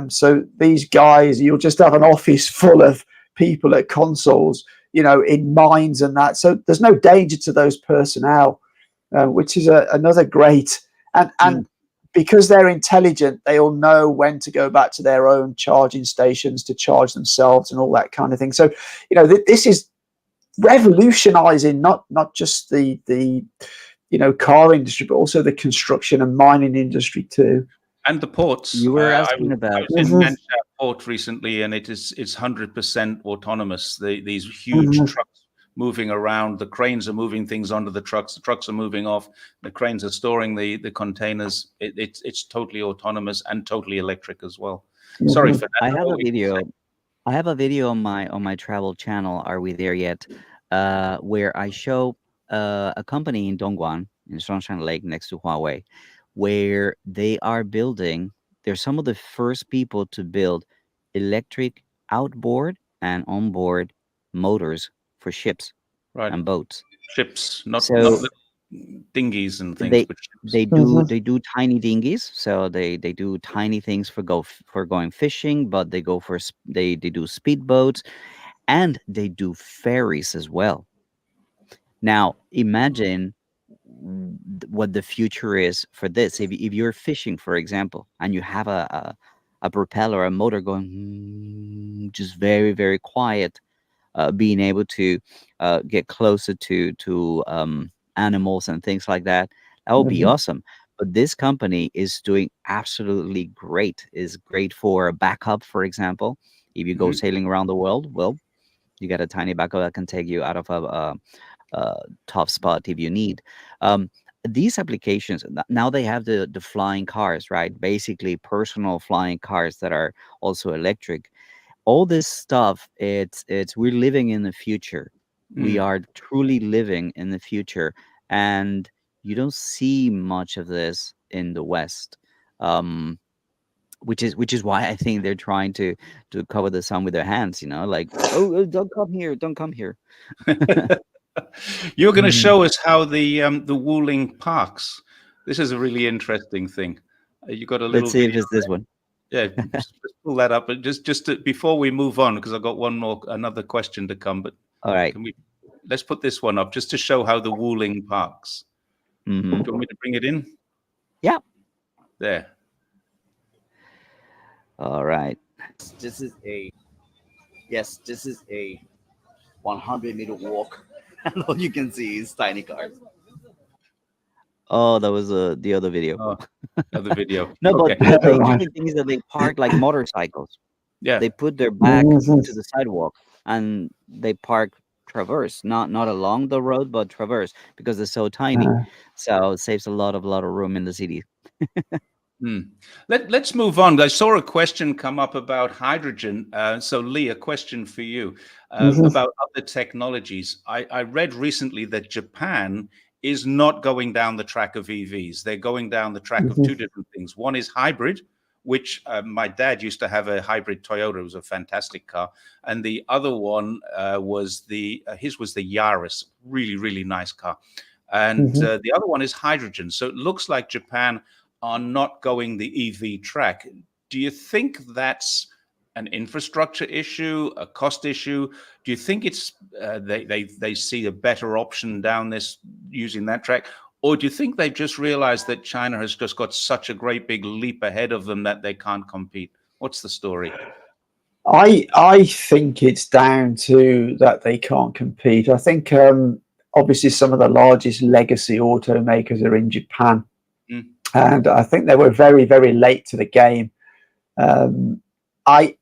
So these guys, you'll just have an office full of people at consoles, in mines and that. So there's no danger to those personnel, which is another great. And because they're intelligent, they'll know when to go back to their own charging stations to charge themselves and all that kind of thing. So, this is revolutionizing not just the car industry, but also the construction and mining industry too. And the ports. You were asking I about. was in Manchester Port recently, and it's 100% autonomous. These huge trucks moving around, the cranes are moving things onto the trucks are moving off, the cranes are storing the containers. It's totally autonomous and totally electric as well. Sorry, Fernando. I have a video on my travel channel, Are We There Yet? Where I show a company in Dongguan, in Songshan Lake, next to Huawei, where they're some of the first people to build electric outboard and onboard motors for ships and boats. Ships, not the dinghies and things. They do tiny dinghies, so they do tiny things for going fishing, but they do speedboats, and they do ferries as well. Now imagine what the future is for this. If you're fishing, for example, and you have a propeller, a motor going just very, very quiet, being able to get closer to animals and things like that, that would be awesome. But this company is doing absolutely great. Is great for a backup, for example. If you go sailing around the world, well, you got a tiny backup that can take you out of a top spot if you need. These applications, now they have the flying cars, right? Basically personal flying cars that are also electric. All this stuff, we're living in the future. We are truly living in the future, and you don't see much of this in the West. Which is why I think they're trying to cover the sun with their hands, like, oh, don't come here. You're going to show us how the Wuling parks. This is a really interesting thing. You got a little. Let's see if it's this one. Yeah, just pull that up. But just before we move on, because I've got another question to come. But all right, let's put this one up just to show how the Wuling parks. Do you want me to bring it in? Yeah. There. All right. This is a 100-meter walk, and all you can see is tiny cars. Oh, that was the other video. Oh, other video. No, okay. But the interesting thing is that they park like motorcycles. Yeah. They put their back to the sidewalk, and they park traverse, not along the road, but traverse, because they're so tiny. So it saves a lot of room in the city. Let's move on. I saw a question come up about hydrogen. So Lee, a question for you about other technologies. I read recently that Japan is not going down the track of EVs. They're going down the track of two different things. One is hybrid, which my dad used to have a hybrid Toyota. It was a fantastic car. And the other one was his was the Yaris, really, really nice car. And the other one is hydrogen. So it looks like Japan are not going the EV track. Do you think that's an infrastructure issue, a cost issue? Do you think it's they see a better option down using that track? Or do you think they've just realized that China has just got such a great big leap ahead of them that they can't compete? What's the story? I think it's down to that they can't compete. I think obviously some of the largest legacy automakers are in Japan. And I think they were very, very late to the game. I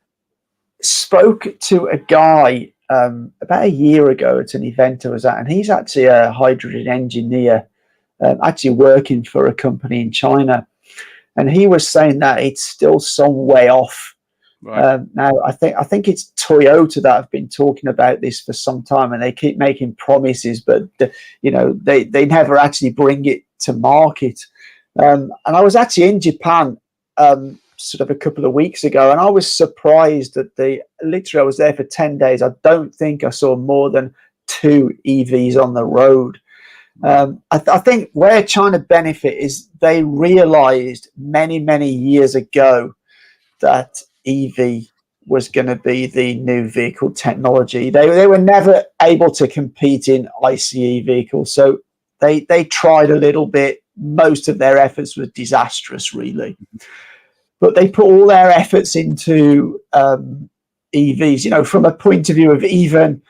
spoke to a guy about a year ago at an event I was at, and he's actually a hydrogen engineer, actually working for a company in China. And he was saying that it's still some way off. Right. Now, I think it's Toyota that have been talking about this for some time, and they keep making promises, but they never actually bring it to market. And I was actually in Japan sort of a couple of weeks ago, and I was surprised that literally I was there for 10 days. I don't think I saw more than 2 EVs on the road. I think where China benefit is they realized many, many years ago that EV was going to be the new vehicle technology. They were never able to compete in ICE vehicles, so they tried a little bit. Most of their efforts were disastrous, really. But they put all their efforts into EVs, from a point of view of even,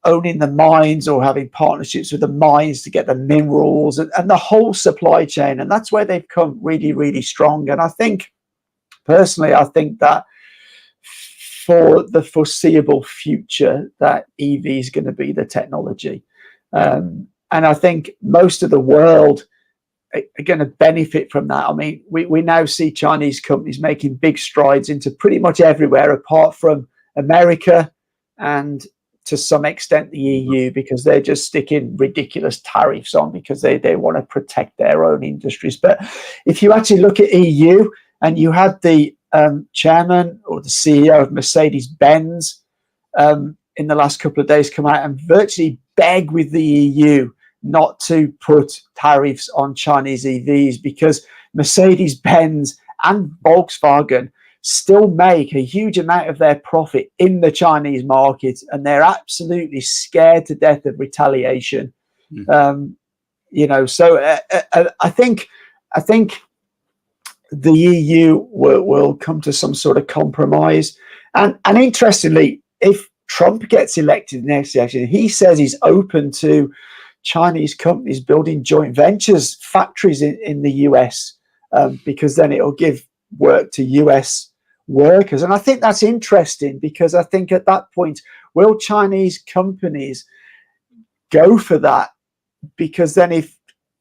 owning the mines or having partnerships with the mines to get the minerals and the whole supply chain. And that's where they've come really, really strong. And I think, personally, that for the foreseeable future, that EV is going to be the technology. And I think most of the world are going to benefit from that. I mean, we now see Chinese companies making big strides into pretty much everywhere apart from America and to some extent the EU, because they're just sticking ridiculous tariffs on because they want to protect their own industries. But if you actually look at EU, and you had the chairman or the CEO of Mercedes-Benz in the last couple of days come out and virtually beg with the EU not to put tariffs on Chinese EVs, because Mercedes-Benz and Volkswagen still make a huge amount of their profit in the Chinese market, and they're absolutely scared to death of retaliation. So I think the EU will come to some sort of compromise. And interestingly, if Trump gets elected next election, he says he's open to Chinese companies building joint ventures, factories in the US, because then it'll give work to US workers. And I think that's interesting, because I think at that point, will Chinese companies go for that? Because then if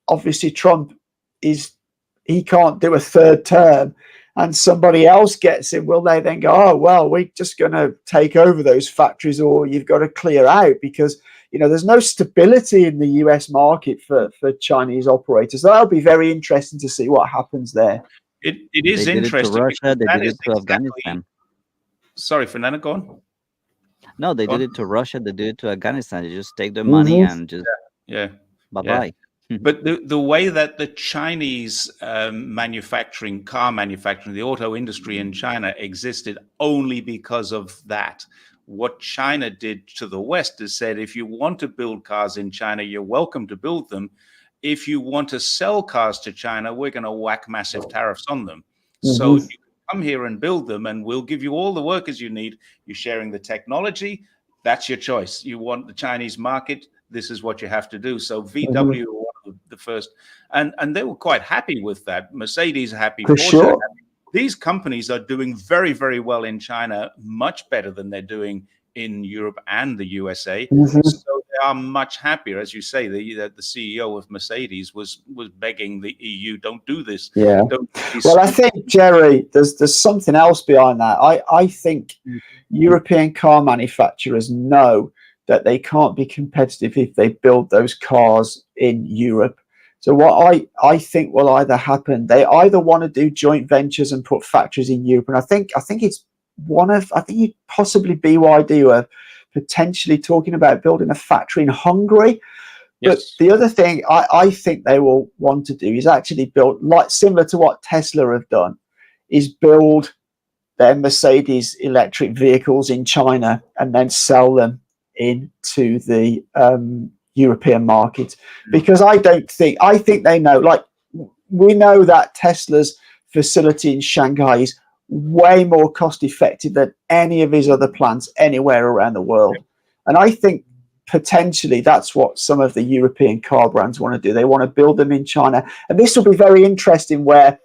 obviously Trump he can't do a third term and somebody else gets it, will they then go, oh, well, we're just going to take over those factories, or you've got to clear out? Because, there's no stability in the US market for Chinese operators. So that'll be very interesting to see what happens there. It is interesting. They did it to Russia, they did it to Afghanistan. Sorry, Fernando, go on. No, they did it to Russia, they did it to Afghanistan. They just take their money and just bye-bye. But the way that the Chinese car manufacturing, the auto industry in China existed only because of that. What China did to the West is said, if you want to build cars in China, you're welcome to build them. If you want to sell cars to China, we're going to whack massive tariffs on them. So you can come here and build them, and we'll give you all the workers you need. You're sharing the technology. That's your choice. You want the Chinese market, this is what you have to do. So VW were one of the first, and they were quite happy with that. Mercedes are happy. Porsche are happy. These companies are doing very, very well in China, much better than they're doing in Europe and the USA. So they are much happier. As you say, the CEO of Mercedes was begging the EU, don't do this. Yeah. Well, I think, Jerry, there's something else behind that. I think European car manufacturers know that they can't be competitive if they build those cars in Europe. So what I think will either happen, they either want to do joint ventures and put factories in Europe, and I think it's possibly BYD who are potentially talking about building a factory in Hungary. Yes. But the other thing I think they will want to do is actually build, like similar to what Tesla have done, is build their Mercedes electric vehicles in China and then sell them into the European market. Because I think they know, like we know that Tesla's facility in Shanghai is way more cost effective than any of his other plants anywhere around the world. And I think potentially that's what some of the European car brands want to do. They want to build them in China. And this will be very interesting, where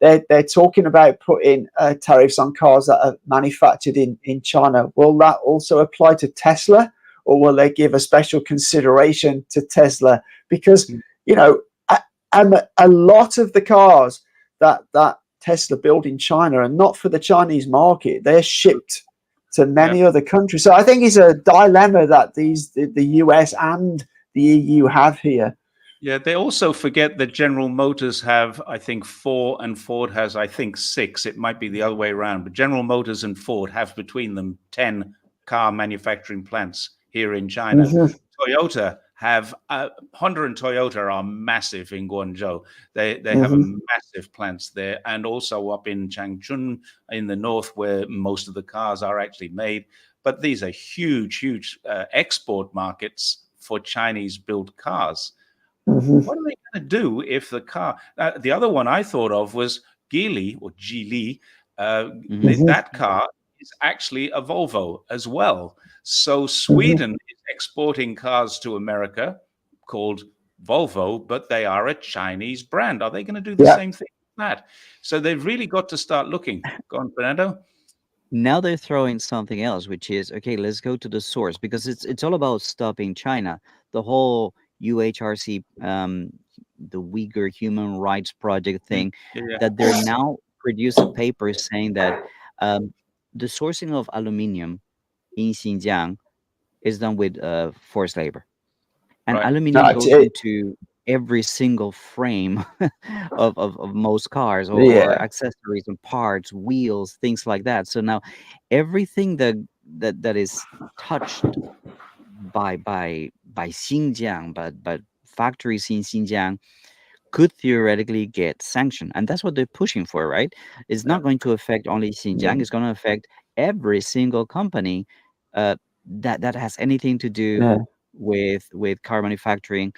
they're talking about putting tariffs on cars that are manufactured in China. Will that also apply to Tesla, or will they give a special consideration to Tesla? Because a lot of the cars that Tesla built in China are not for the Chinese market. They're shipped to many other countries. So I think it's a dilemma that the US and the EU have here. Yeah, they also forget that General Motors have, I think, 4, and Ford has, I think, 6. It might be the other way around, but General Motors and Ford have between them 10 car manufacturing plants here in China. Toyota have Honda and Toyota are massive in Guangzhou. They have a massive plants there, and also up in Changchun in the north, where most of the cars are actually made. But these are huge export markets for Chinese-built cars. What are they going to do if the car? The other one I thought of was Geely or Geely. That car is actually a Volvo as well. So Sweden is exporting cars to America called Volvo, but they are a Chinese brand. Are they going to do the same thing with that? So they've really got to start looking. Go on, Fernando. Now they're throwing something else, which is, okay, let's go to the source, because it's all about stopping China. The whole UHRC, the Uyghur Human Rights Project thing, that they're now produce a paper saying that the sourcing of aluminium in Xinjiang is done with forced labor. And aluminium goes into every single frame of most cars, or accessories and parts, wheels, things like that. So now everything that is touched by Xinjiang, but factories in Xinjiang could theoretically get sanctioned, and that's what they're pushing for, right? It's not going to affect only Xinjiang; it's going to affect every single company that has anything to do with car manufacturing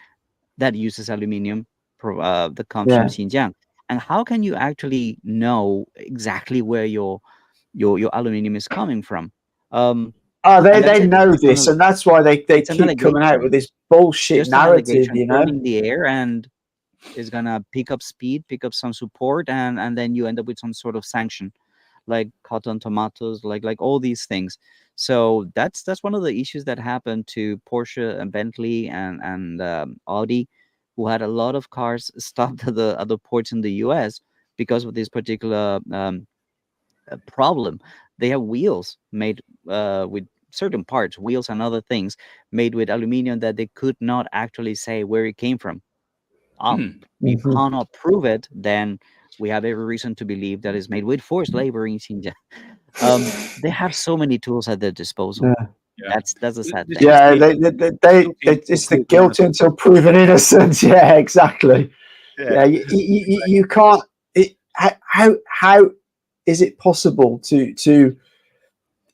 that uses aluminium that comes from Xinjiang. And how can you actually know exactly where your aluminium is coming from? They know this, and that's why they keep coming out with this bullshit narrative, in the air, and is gonna pick up speed, pick up some support, and then you end up with some sort of sanction, like cotton tomatoes, like all these things. So that's one of the issues that happened to Porsche and Bentley and Audi, who had a lot of cars stopped at the ports in the US because of this particular problem. They have wheels made with certain parts, wheels and other things made with aluminium that they could not actually say where it came from. You cannot prove it, then we have every reason to believe that it's made with forced labor in Xinjiang. They have so many tools at their disposal. That's a sad thing. Yeah, it's the guilt until proven innocent. Yeah, exactly. Yeah, you can't. How is it possible to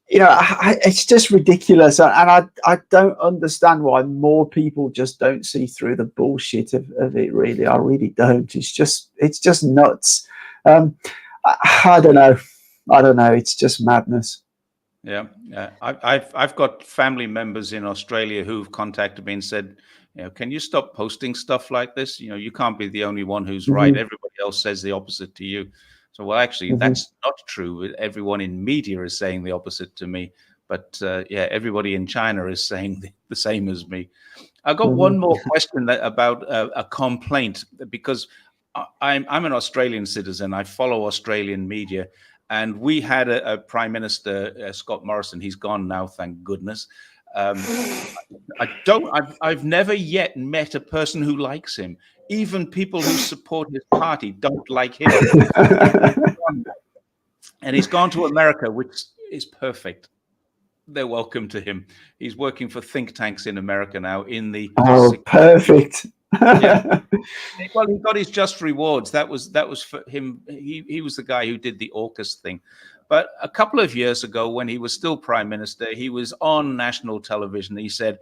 it's just ridiculous, and I don't understand why more people just don't see through the bullshit of it. Really, I really don't. It's just nuts. I don't know. It's just madness. Yeah. I've got family members in Australia who've contacted me and said, can you stop posting stuff like this? You can't be the only one who's right. Everybody else says the opposite to you. So, well, actually, that's not true. Everyone in media is saying the opposite to me. But everybody in China is saying the same as me. I've got one more question about a complaint, because I'm an Australian citizen. I follow Australian media. And we had a Prime Minister, Scott Morrison. He's gone now, thank goodness. I've never yet met a person who likes him. Even people who support his party don't like him. And he's gone to America, which is perfect. They're welcome to him. He's working for think tanks in America now. Perfect. Yeah. Well, he got his just rewards. That was for him. He was the guy who did the AUKUS thing. But a couple of years ago, when he was still prime minister, he was on national television. He said,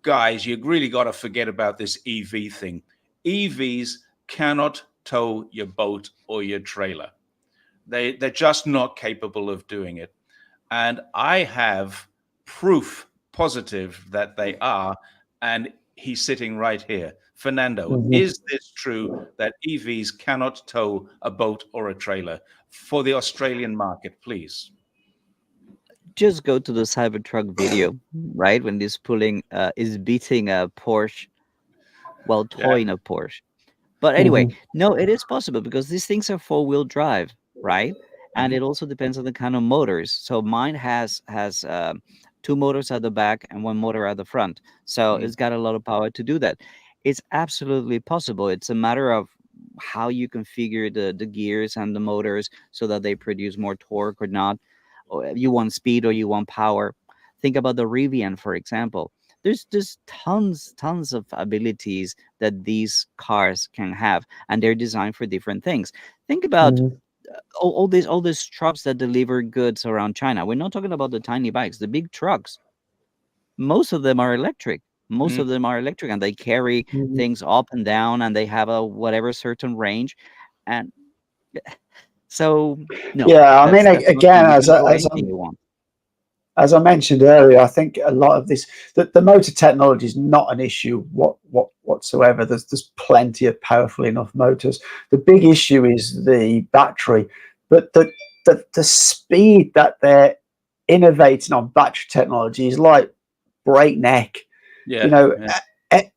guys, you really got to forget about this EV thing. EVs cannot tow your boat or your trailer. They're just not capable of doing it. And I have proof positive that they are. And He's sitting right here. Fernando, Mhm. is this true that EVs cannot tow a boat or a trailer for the Australian market, please? Just go to the Cybertruck video, right? When this pulling is beating a Porsche while Yeah. towing a Porsche. But anyway, Mhm. no, it is possible because these things are four-wheel drive, right? And Mhm. it also depends on the kind of motors. So mine has two motors at the back and one motor at the front. So Mm. it's got a lot of power to do that. It's absolutely possible. It's a matter of how you configure the gears and the motors so that they produce more torque or not. Or you want speed or you want power. Think about the Rivian, for example. There's tons of abilities that these cars can have, and they're designed for different things. Think about Mhm. all these trucks that deliver goods around China. We're not talking about the tiny bikes, the big trucks. Most of them are electric. Most Mm. of them are electric, and they carry Mhm. things up and down, and they have a whatever certain range. And so, no, Yeah, I mean, that's not true. again, You can tow anything you want. as I mentioned earlier, I think a lot of this, the motor technology is not an issue whatsoever. There's plenty of powerful enough motors. The big issue is the battery, but the speed that they're innovating on battery technology is like breakneck. You Yeah. know, Yeah.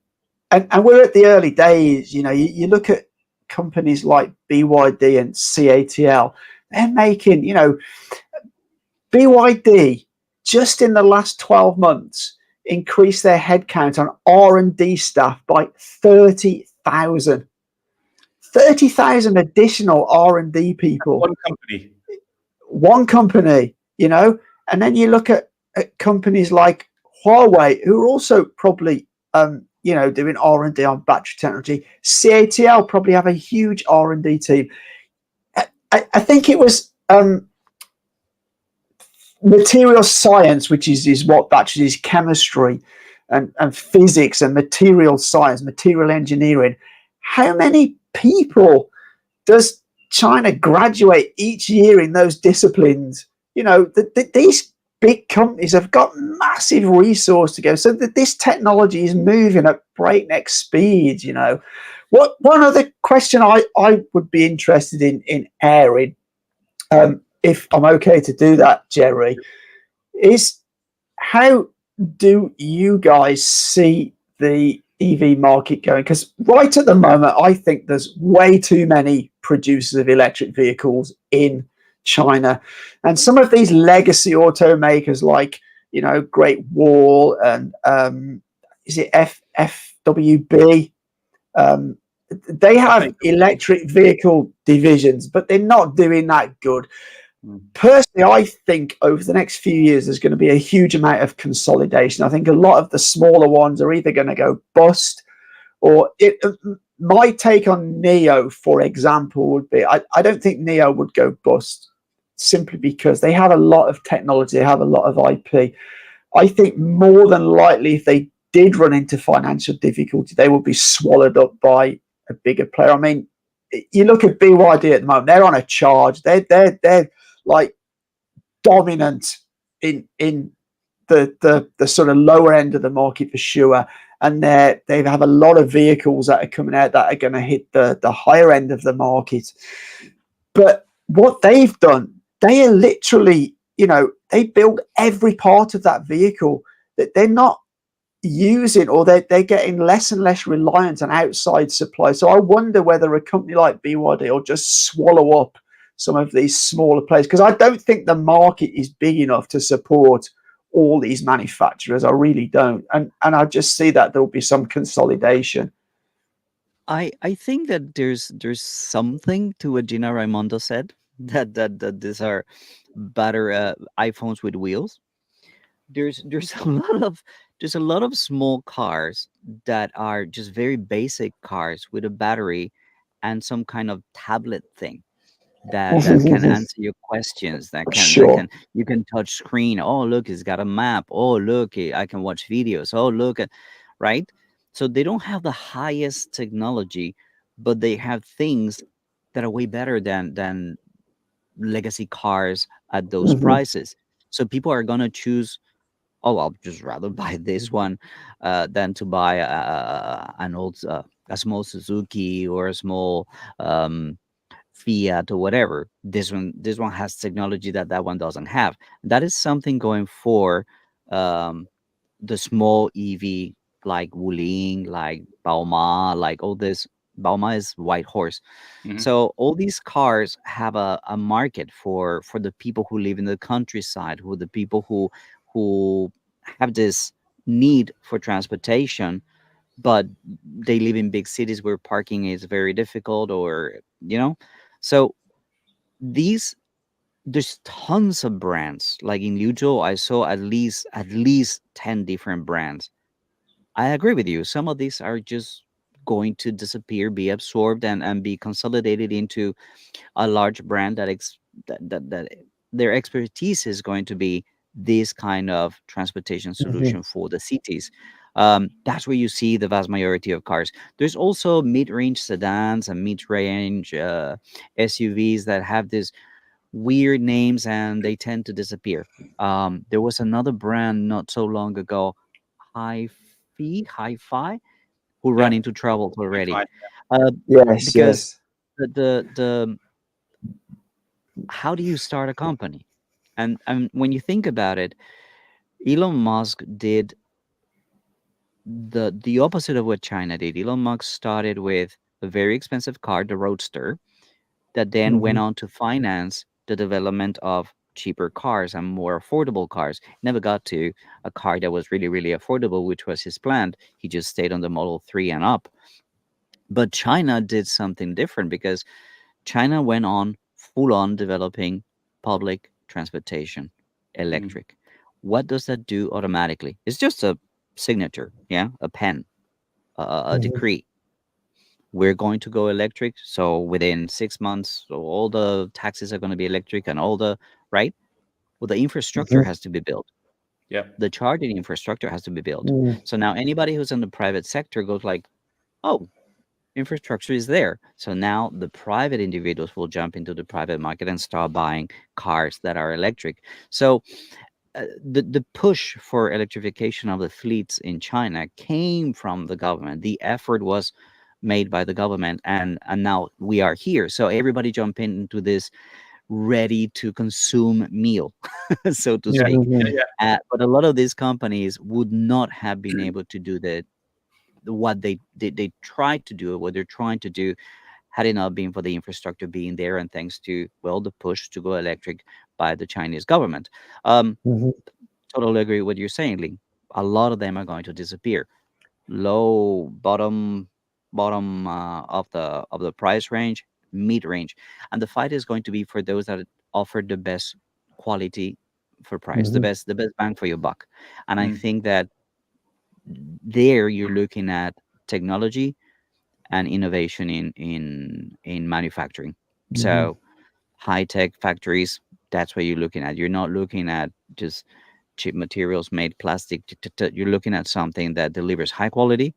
and we're at the early days. You know, you look at companies like BYD and CATL. They're making, BYD just in the last 12 months increased their headcount on R&D staff by 30,000. 30,000 additional R&D people. One company. One company, and then you look at companies like Huawei, who are also probably doing R&D on battery technology. CATL probably have a huge R&D team. I think it was material science, which is what batteries is, chemistry and physics and material science, material engineering. How many people does China graduate each year in those disciplines? These big companies have got massive resource to go. So that this technology is moving at breakneck speeds. What one other question I would be interested in airing, if I'm okay to do that, Jerry, is how do you guys see the EV market going? Because right at the moment, I think there's way too many producers of electric vehicles in China, and some of these legacy automakers like Great Wall and is it FWB? Um, they I have think. electric vehicle divisions, but they're not doing that good. Mm. Personally, I think over the next few years, there's going to be a huge amount of consolidation. I think a lot of the smaller ones are either going to go bust or it. My take on Neo, for example, would be I don't think Neo would go bust simply because they have a lot of technology, they have a lot of IP. I think more than likely, if they did run into financial difficulty, they would be swallowed up by a bigger player. I mean, you look at BYD at the moment; they're on a charge. They're like dominant in the sort of lower end of the market for sure, and they have a lot of vehicles that are coming out that are going to hit the higher end of the market. But what they've done, they are literally, they build every part of that vehicle that they're not using, or they're getting less and less reliant on outside supply. So I wonder whether a company like BYD will just swallow up some of these smaller players, because I don't think the market is big enough to support all these manufacturers. I really don't, and I just see that there'll be some consolidation. I think that there's something to what Gina Raimondo said, that these are better iPhones with wheels. There's a lot of small cars that are just very basic cars with a battery and some kind of tablet thing that can answer your questions, Sure. you can touch screen. Oh, look, it's got a map. Oh, look, I can watch videos. Oh, look at, right. So they don't have the highest technology, but they have things that are way better than legacy cars at those Mhm. prices. So people are gonna choose oh, I'll just rather buy this one than to buy an old a small Suzuki or a small um, Fiat or whatever. This one has technology that that one doesn't have. That is something going for um, the small EV like Wuling, like Bauma, like all this. Bauma is white horse. Mhm. So all these cars have a market for the people who live in the countryside, who the people who have this need for transportation, but they live in big cities where parking is very difficult, or so these there's tons of brands. Like in Luzhou, I saw at least 10 different brands. I agree with you. Some of these are just going to disappear, be absorbed, and be consolidated into a large brand that their expertise is going to be this kind of transportation Mhm. solution for the cities. That's where you see the vast majority of cars. There's also mid-range sedans and mid-range SUVs that have this weird names and they tend to disappear. There was another brand not so long ago, Hi-Fi, who run Yeah, into trouble I already, find. uh, Yes, because yes. the how do you start a company? And when you think about it, Elon Musk did the opposite of what China did. Elon Musk started with a very expensive car, the Roadster, that then went Mhm. on to finance the development of cheaper cars and more affordable cars. Never got to a car that was really, really affordable, which was his plan. He just stayed on the Model 3 and up. But China did something different because China went on full on developing public transportation, Mm, electric. What does that do automatically? It's just a signature, yeah, a pen, a Mhm. decree. We're going to go electric. So within 6 months, so all the taxis are going to be electric and all the, right? Well, the infrastructure Mhm. has to be built. yeah. The charging infrastructure has to be built. Mm. So now anybody who's in the private sector goes like, oh, infrastructure is there. So now the private individuals will jump into the private market and start buying cars that are electric. So the push for electrification of the fleets in China came from the government. The effort was made by the government, and now we are here. So everybody jump into this ready to consume meal, so to Yeah. speak. Yeah, Mhm. yeah. But a lot of these companies would not have been able to do what they tried to do, what they're trying to do, had it not been for the infrastructure being there, and thanks to, well, the push to go electric by the Chinese government. Um, Mhm. totally agree with what you're saying, Ling. A lot of them are going to disappear. Low, bottom of the price range, mid range, and the fight is going to be for those that offer the best quality for price, the Mhm. best bang for your buck. And I Mm, think that there you're looking at technology and innovation in manufacturing. Mhm. So high tech factories, that's what you're looking at. You're not looking at just cheap materials made plastic. You're looking at something that delivers high quality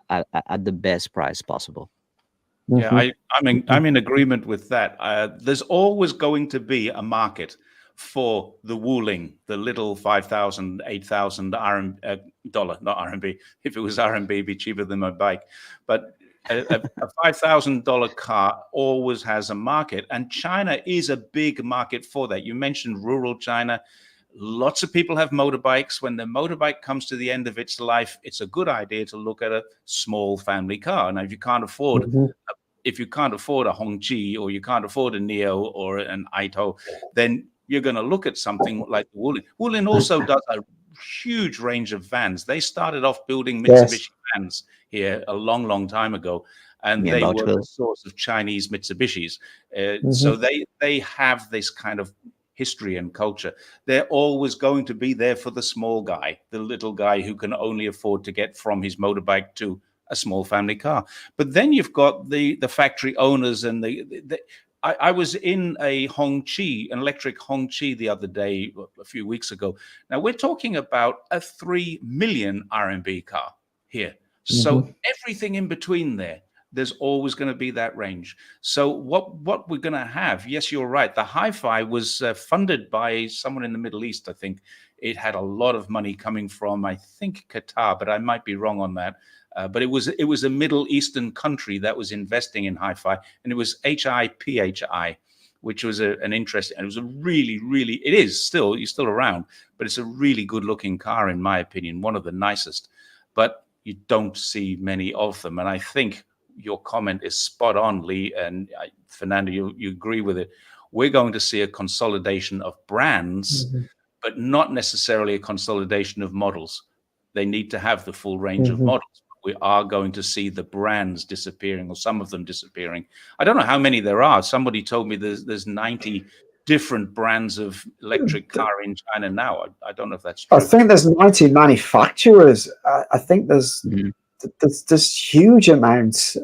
at the best price possible. yeah, Mhm. I'm in agreement with that. There's always going to be a market for the Wuling, the little 5,000, 8,000 RM, dollar, not RMB. If it was RMB, it'd be cheaper than my bike. But a $5,000 car always has a market, and China is a big market for that. You mentioned rural China. Lots of people have motorbikes. When the motorbike comes to the end of its life, it's a good idea to look at a small family car. Now, Mhm. if you can't afford a Hongqi, or you can't afford a Neo or an Aito, then you're going to look at something like the Wooling. Wooling also does a huge range of vans. They started off building Yes. Mitsubishi vans here a long, long time ago, and Yeah, they about were the 12. source of Chinese Mitsubishis. So Mhm. they have this kind of history and culture. They're always going to be there for the small guy, the little guy who can only afford to get from his motorbike to a small family car. But then you've got the factory owners and I was in a Hongqi, an electric Hongqi the other day, a few weeks ago. Now we're talking about a 3 million RMB car here. Mhm. So everything in between there, there's always going to be that range. So what we're going to have, yes, you're right. The hi-fi was funded by someone in the Middle East, I think. It had a lot of money coming from, I think, Qatar, but I might be wrong on that. But it was a Middle Eastern country that was investing in hi-fi, and it was HIPHI, which was an interesting. And it was a really, it is still, you're still around, but it's a really good-looking car in my opinion, one of the nicest. But you don't see many of them, and I think your comment is spot on, Lee, and Fernando, you agree with it. We're going to see a consolidation of brands, but not necessarily a consolidation of models. They need to have the full range of models. We are going to see the brands disappearing, or some of them disappearing. I don't know how many there are. Somebody told me there's 90 different brands of electric car in China now. I don't know if that's true. I think there's 90 manufacturers. I think there's huge amounts.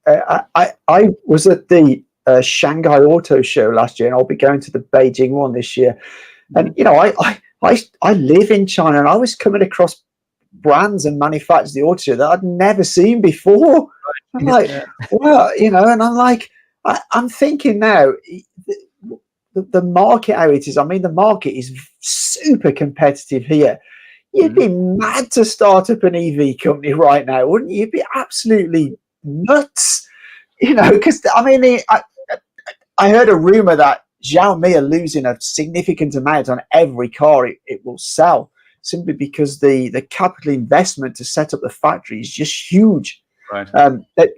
I was at the Shanghai Auto Show last year, and I'll be going to the Beijing one this year. And you know, I live in China, and I was coming across brands and manufacturers of the auto show that I'd never seen before. I'm like, well, you know, and I'm like, I'm thinking now, the market how it is. I mean, the market is super competitive here. You'd be mad to start up an EV company right now, wouldn't you? You'd be absolutely nuts, you know, because I mean, I heard a rumor that Xiaomi are losing a significant amount on every car it will sell, simply because the capital investment to set up the factory is just huge. Right.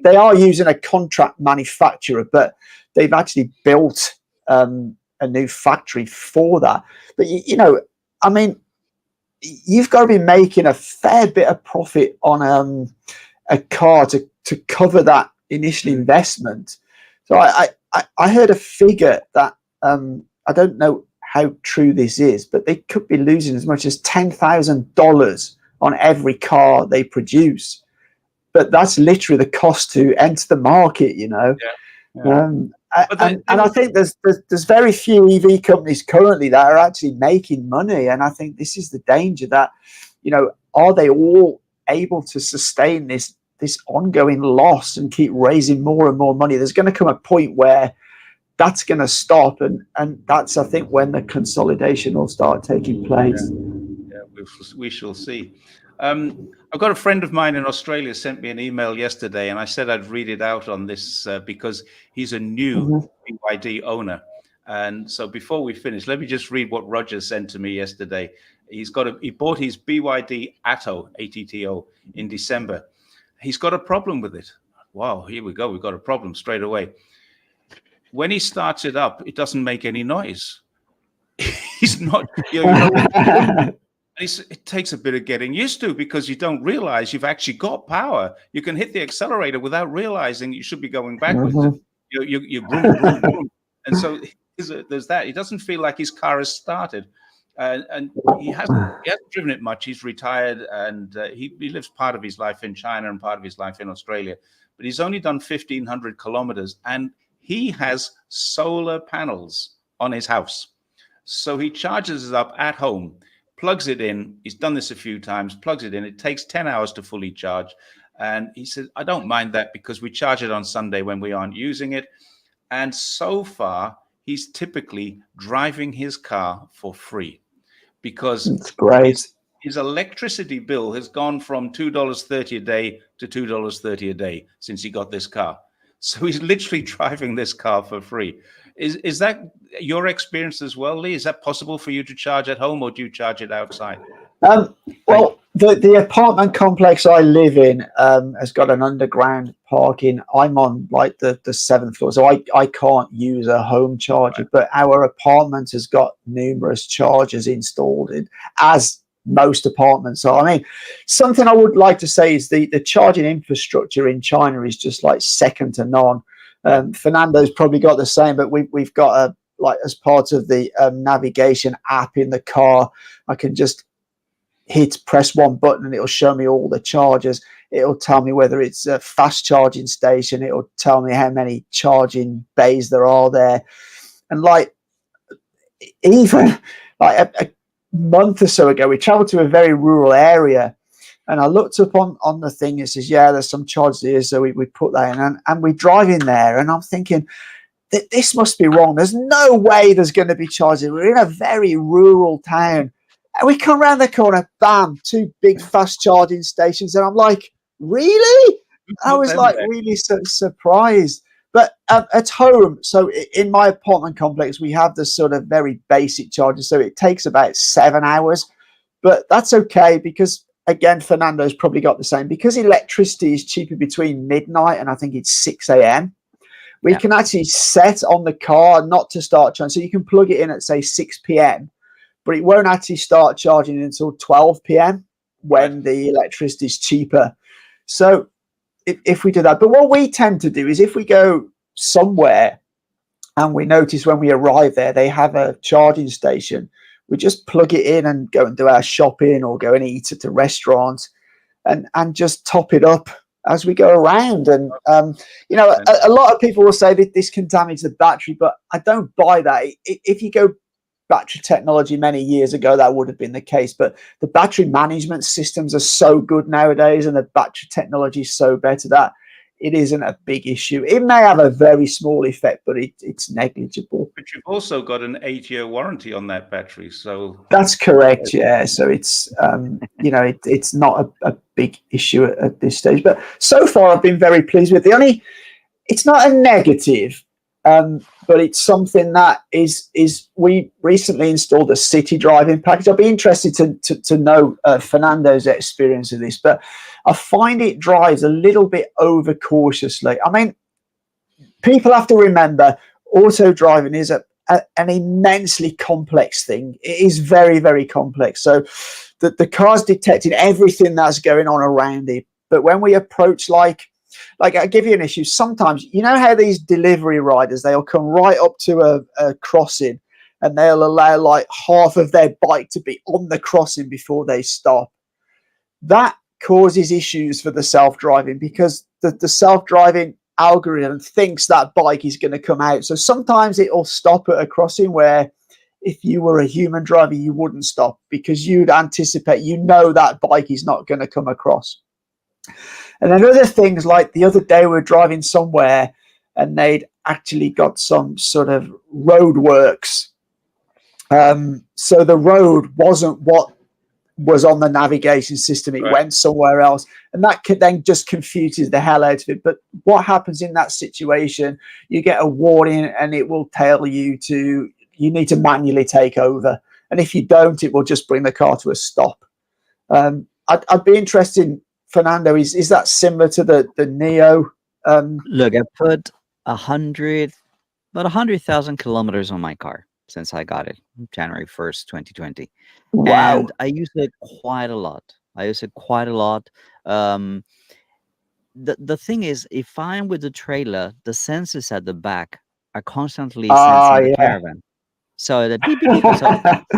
They are using a contract manufacturer, but they've actually built a new factory for that. But you know, I mean, you've got to be making a fair bit of profit on a car to cover that initial investment. So I heard a figure that I don't know how true this is, but they could be losing as much as $10,000 on every car they produce. But that's literally the cost to enter the market, you know. And I think there's very few EV companies currently that are actually making money, and I think this is the danger that, you know, are they all able to sustain this ongoing loss and keep raising more and more money? There's going to come a point where that's going to stop, and that's, I think, when the consolidation will start taking place. We shall see. I've got a friend of mine in Australia sent me an email yesterday, and I said I'd read it out on this because he's a new BYD owner. And so before we finish, let me just read what Roger sent to me yesterday. He bought his BYD Atto, ATTO, in December. He's got a problem with it. Wow, here we go. We've got a problem straight away. When he starts it up, it doesn't make any noise. He's not, it takes a bit of getting used to, because you don't realize you've actually got power. You can hit the accelerator without realizing you should be going backwards. You vroom, vroom, vroom. And so there's that. He doesn't feel like his car has started. And he hasn't driven it much. He's retired, and he lives part of his life in China and part of his life in Australia. But he's only done 1,500 kilometers, and he has solar panels on his house. So he charges it up at home, plugs it in. He's done this a few times, plugs it in. It takes 10 hours to fully charge. And he said, I don't mind that, because we charge it on Sunday when we aren't using it. And so far, he's typically driving his car for free, because it's great. His electricity bill has gone from $2.30 a day to $2.30 a day since he got this car. So he's literally driving this car for free. Is that your experience as well, Lee? Is that possible for you to charge at home, or do you charge it outside? Well, the apartment complex I live in has got an underground parking. I'm on like the 7th floor, so I can't use a home charger, but our apartment has got numerous chargers installed in, as most apartments are. I mean, something I would like to say is the charging infrastructure in China is just like second to none. Fernando's probably got the same, but we've got like as part of the navigation app in the car, I can just press one button and it'll show me all the chargers. It'll tell me whether it's a fast charging station. It'll tell me how many charging bays there are there. And like, even like a month or so ago, we traveled to a very rural area, and I looked up on the thing. It says, yeah, there's some charges here. So we put that in, and we drive in there, and I'm thinking, this must be wrong. There's no way there's going to be charging. We're in a very rural town. And we come around the corner, bam, 2 big fast charging stations. And I'm like, really? I was like really surprised. But at home, so in my apartment complex, we have the sort of very basic charger. So it takes about 7 hours. But that's okay because, again, Fernando's probably got the same. Because electricity is cheaper between midnight and I think it's 6 a.m., we can actually set on the car not to start charging. So you can plug it in at, say, 6 p.m., but it won't actually start charging until 12 p.m. when the electricity is cheaper. So if we do that, but what we tend to do is if we go somewhere and we notice when we arrive there, they have a charging station, we just plug it in and go and do our shopping or go and eat at a restaurant and just top it up as we go around. And, you know, a lot of people will say that this can damage the battery, but I don't buy that. If you go battery technology many years ago, that would have been the case, but the battery management systems are so good nowadays and the battery technology is so better that it isn't a big issue. It may have a very small effect, but it's negligible. But you've also got an 8-year warranty on that battery, so that's correct. Yeah, so it's you know, it's not a big issue at this stage, but so far I've been very pleased with it. It's not a negative, but it's something that is we recently installed a city driving package. I'll be interested to know Fernando's experience of this, but I find it drives a little bit over cautiously. I mean, people have to remember auto driving is an immensely complex thing. It is very, very complex. So the car's detecting everything that's going on around it. But when we approach like I'll give you an issue. Sometimes, you know how these delivery riders, they'll come right up to a crossing and they'll allow like half of their bike to be on the crossing before they stop. That causes issues for the self-driving because the self-driving algorithm thinks that bike is going to come out. So sometimes it'll stop at a crossing where if you were a human driver, you wouldn't stop because you'd anticipate, you know, that bike is not going to come across. And then other things, like the other day we were driving somewhere and they'd actually got some sort of road works. So the road wasn't what was on the navigation system. It went somewhere else. And that then just confuses the hell out of it. But what happens in that situation, you get a warning and it will tell you you need to manually take over. And if you don't, it will just bring the car to a stop. I'd be interested, Fernando, is that similar to the Neo? Look, I put about 100,000 kilometers on my car since I got it January 1st, 2020. Wow. And I use it quite a lot. The thing is, if I'm with the trailer, the sensors at the back are constantly sensing the caravan. So the beep, beep, beep, so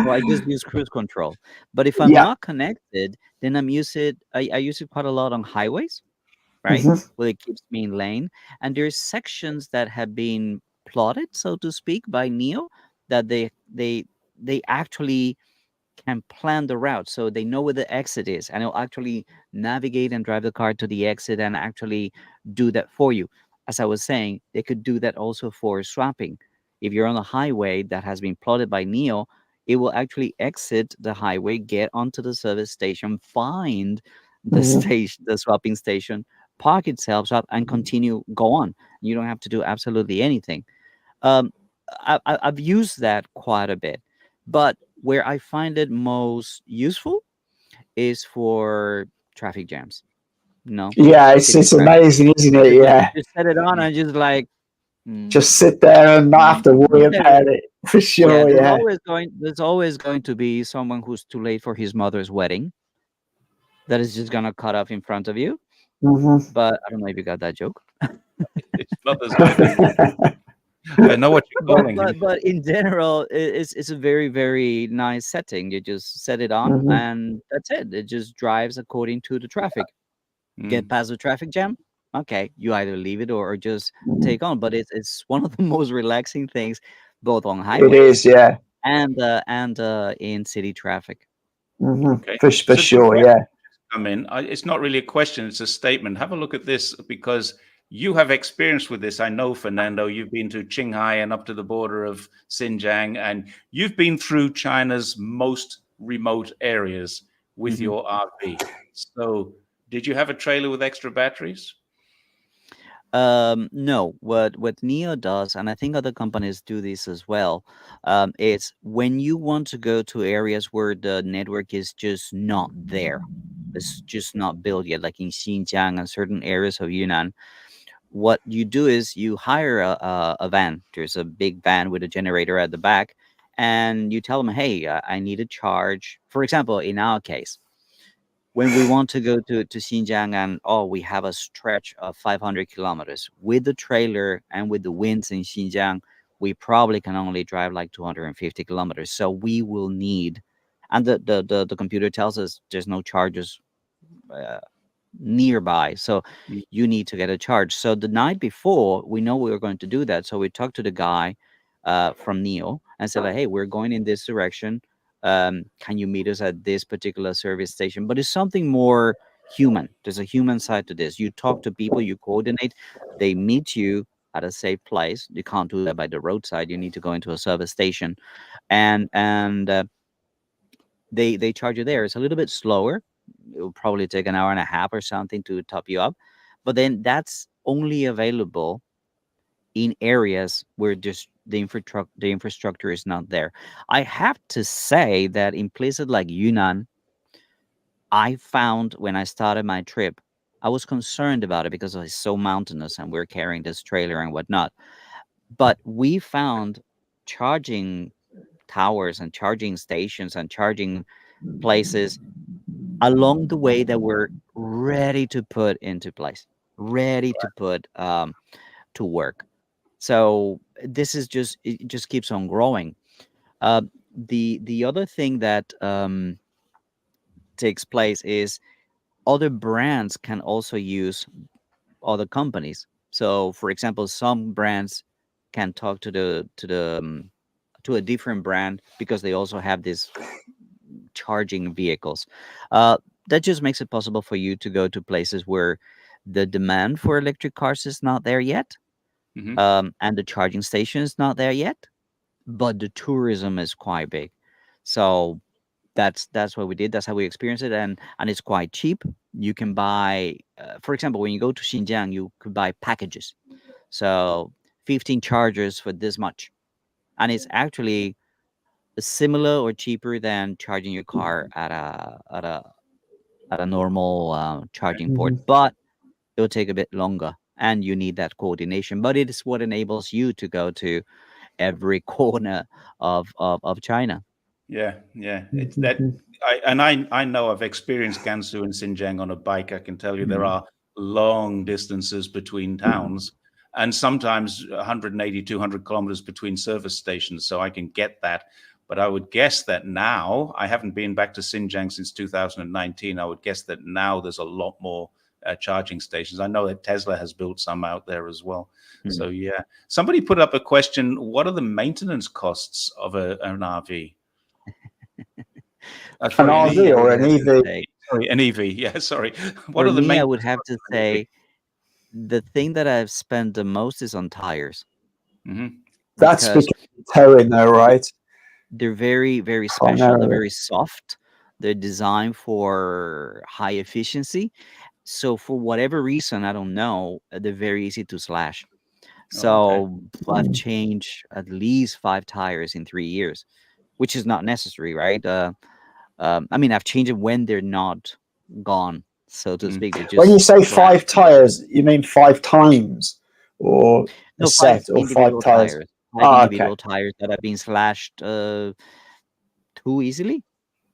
I just use cruise control. But if I'm not connected, then I use it quite a lot on highways, right? Where it keeps me in lane. And there's sections that have been plotted, so to speak, by Neo, that they actually can plan the route, so they know where the exit is, and it'll actually navigate and drive the car to the exit and actually do that for you. As I was saying, they could do that also for swapping. If you're on a highway that has been plotted by Neo, it will actually exit the highway, get onto the service station, find the station, the swapping station, park itself, swap, and continue, go on. You don't have to do absolutely anything. I've used that quite a bit, but where I find it most useful is for traffic jams. Yeah, it's amazing, isn't it? Yeah, just set it on and just like just sit there and not have to worry about it, for sure. There's always going to be someone who's too late for his mother's wedding that is just gonna cut off in front of you. But I don't know if you got that joke. It's mother's wedding. I know what you're calling. But in general, it's a very, very nice setting. You just set it on and that's it. It just drives according to the traffic. Get past the traffic jam. Okay, you either leave it or just take on. But it's one of the most relaxing things, both on highways. It is, yeah, and in city traffic. Okay. For sure, yeah. I mean, it's not really a question; it's a statement. Have a look at this, because you have experience with this. I know, Fernando, you've been to Shanghai and up to the border of Xinjiang, and you've been through China's most remote areas with your RV. So did you have a trailer with extra batteries? No, what Neo does, and I think other companies do this as well, is when you want to go to areas where the network is just not there, it's just not built yet, like in Xinjiang and certain areas of Yunnan. What you do is you hire a van. There's a big van with a generator at the back, and you tell them, "Hey, I need a charge." For example, in our case, when we want to go to Xinjiang and we have a stretch of 500 kilometers with the trailer and with the winds in Xinjiang, we probably can only drive like 250 kilometers. So we will need, and the computer tells us there's no charges nearby. So you need to get a charge. So the night before, we know we were going to do that. So we talked to the guy from Neo and said, like, hey, we're going in this direction. Can you meet us at this particular service station? But it's something more human. There's a human side to this. You talk to people, you coordinate, they meet you at a safe place. You can't do that by the roadside. You need to go into a service station, and they charge you there. It's a little bit slower. It will probably take an hour and a half or something to top you up, but then that's only available in areas where just the infrastructure is not there. I have to say that in places like Yunnan, I found when I started my trip, I was concerned about it because it's so mountainous and we're carrying this trailer and whatnot. But we found charging towers and charging stations and charging places along the way that were ready to put into place, ready to put to work. So this is just, it just keeps on growing. The other thing that takes place is other brands can also use other companies. So, for example, some brands can talk to a different brand because they also have this charging vehicles. That just makes it possible for you to go to places where the demand for electric cars is not there yet, and the charging station is not there yet, but the tourism is quite big. So that's what we did. That's how we experienced it, and it's quite cheap. You can buy, for example, when you go to Xinjiang, you could buy packages. So 15 chargers for this much, and it's actually similar or cheaper than charging your car at a normal charging port, but it will take a bit longer, and you need that coordination. But it is what enables you to go to every corner of China. Yeah. It's that. I know I've experienced Gansu and Xinjiang on a bike. I can tell you there are long distances between towns, and sometimes 180, 200 kilometers between service stations. So I can get that. But I would guess that now, I haven't been back to Xinjiang since 2019. I would guess that now there's a lot more charging stations. I know that Tesla has built some out there as well. So yeah, somebody put up a question: what are the maintenance costs of an RV? An RV or an EV? Sorry, an EV. Yeah, sorry. What are the main? I would have to say the thing that I've spent the most is on tires. That's because towing, though, right? They're very, very special. They're very soft. They're designed for high efficiency. So for whatever reason, I don't know, they're very easy to slash. So I've changed at least 5 tires in 3 years, which is not necessary, right? I mean, I've changed it when they're not gone, so to speak. Just when you say 5 tires, you mean 5 times, or a set, or 5 tires? Individual tires that have been slashed too easily.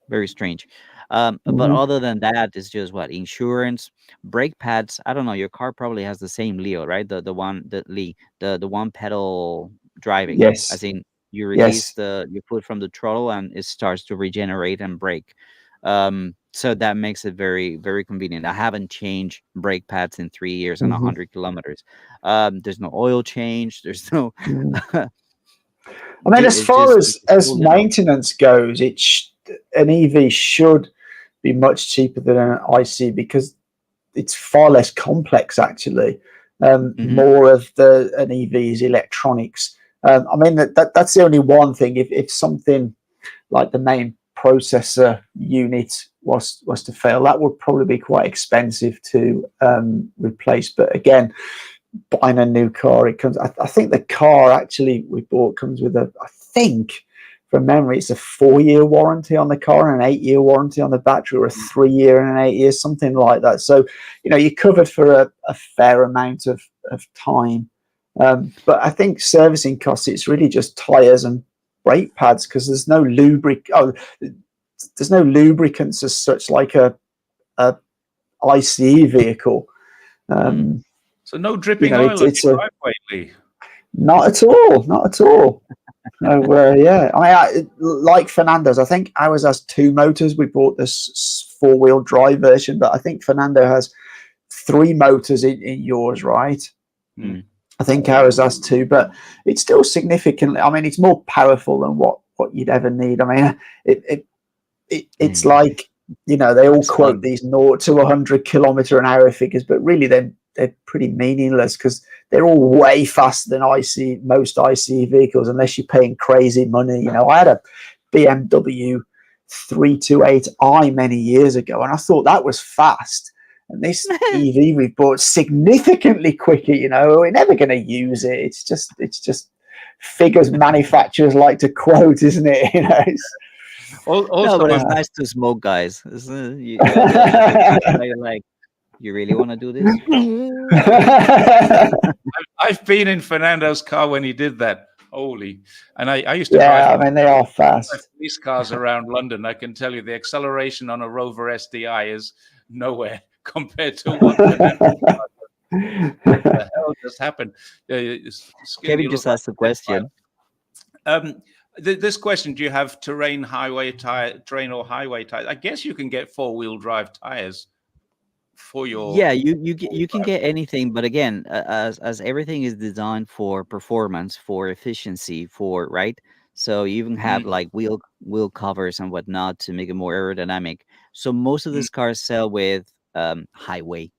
Very strange. But other than that, it's just what insurance, brake pads. I don't know. Your car probably has the same Leo, right? The one pedal driving. Yes. As in, you release your foot from the throttle and it starts to regenerate and brake. So that makes it very, very convenient. I haven't changed brake pads in 3 years and 100 kilometers. There's no oil change. There's no. I mean, as far as maintenance goes, an EV should be much cheaper than an IC because it's far less complex, actually. More of an EV's electronics. I mean, that's the only one thing. If something like the main processor unit was to fail, that would probably be quite expensive to replace. But again, buying a new car, it comes. I think the car actually we bought comes with I think from memory, it's a 4-year warranty on the car and an 8-year warranty on the battery, or a 3-year and an 8 years, something like that. So, you're covered for a fair amount of time. But I think servicing costs, it's really just tires and brake pads, because there's no there's no lubricants as such like a ICE vehicle. So no dripping oil on your driveway, Lee? Not at all. Not at all. Yeah. Like Fernando's, I think ours has 2 motors. We bought this 4-wheel drive version, but I think Fernando has 3 motors in yours, right? I think ours has 2, but it's still significantly. I mean, it's more powerful than what you'd ever need. I mean, it's like, they all quote these 0 to 100 kilometer an hour figures, but really they're pretty meaningless, because they're all way faster than most ICE vehicles, unless you're paying crazy money. I had a BMW 328i many years ago, and I thought that was fast. And this EV we bought significantly quicker. We're never going to use it. It's just figures manufacturers like to quote, isn't it? Also, but it's nice to smoke, guys. Isn't it? You're like, you really want to do this? I've been in Fernando's car when he did that. Holy. And I used to drive. I mean, they are fast. These cars around London, I can tell you the acceleration on a Rover SDI is nowhere compared to what the hell just happened. Kevin just asked a question. This question: do you have terrain or highway tires? I guess you can get 4-wheel drive tires for your. Yeah, you can get anything, but again, as everything is designed for performance, for efficiency, right. So you even have like wheel covers and whatnot to make it more aerodynamic. So most of these cars sell with highway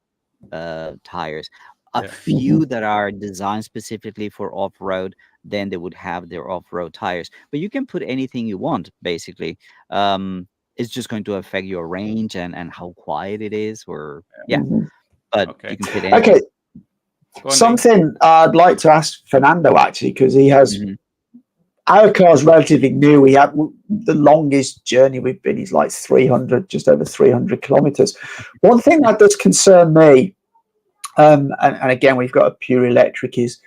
tires. A few that are designed specifically for off-road, then they would have their off-road tires. But you can put anything you want, basically. It's just going to affect your range and how quiet it is, or but you can fit anything. Okay. Something I'd like to ask Fernando, actually, because he has our car's relatively new. We have the longest journey we've been is like 300, just over 300 kilometers. One thing that does concern me, and again, we've got a pure electric, is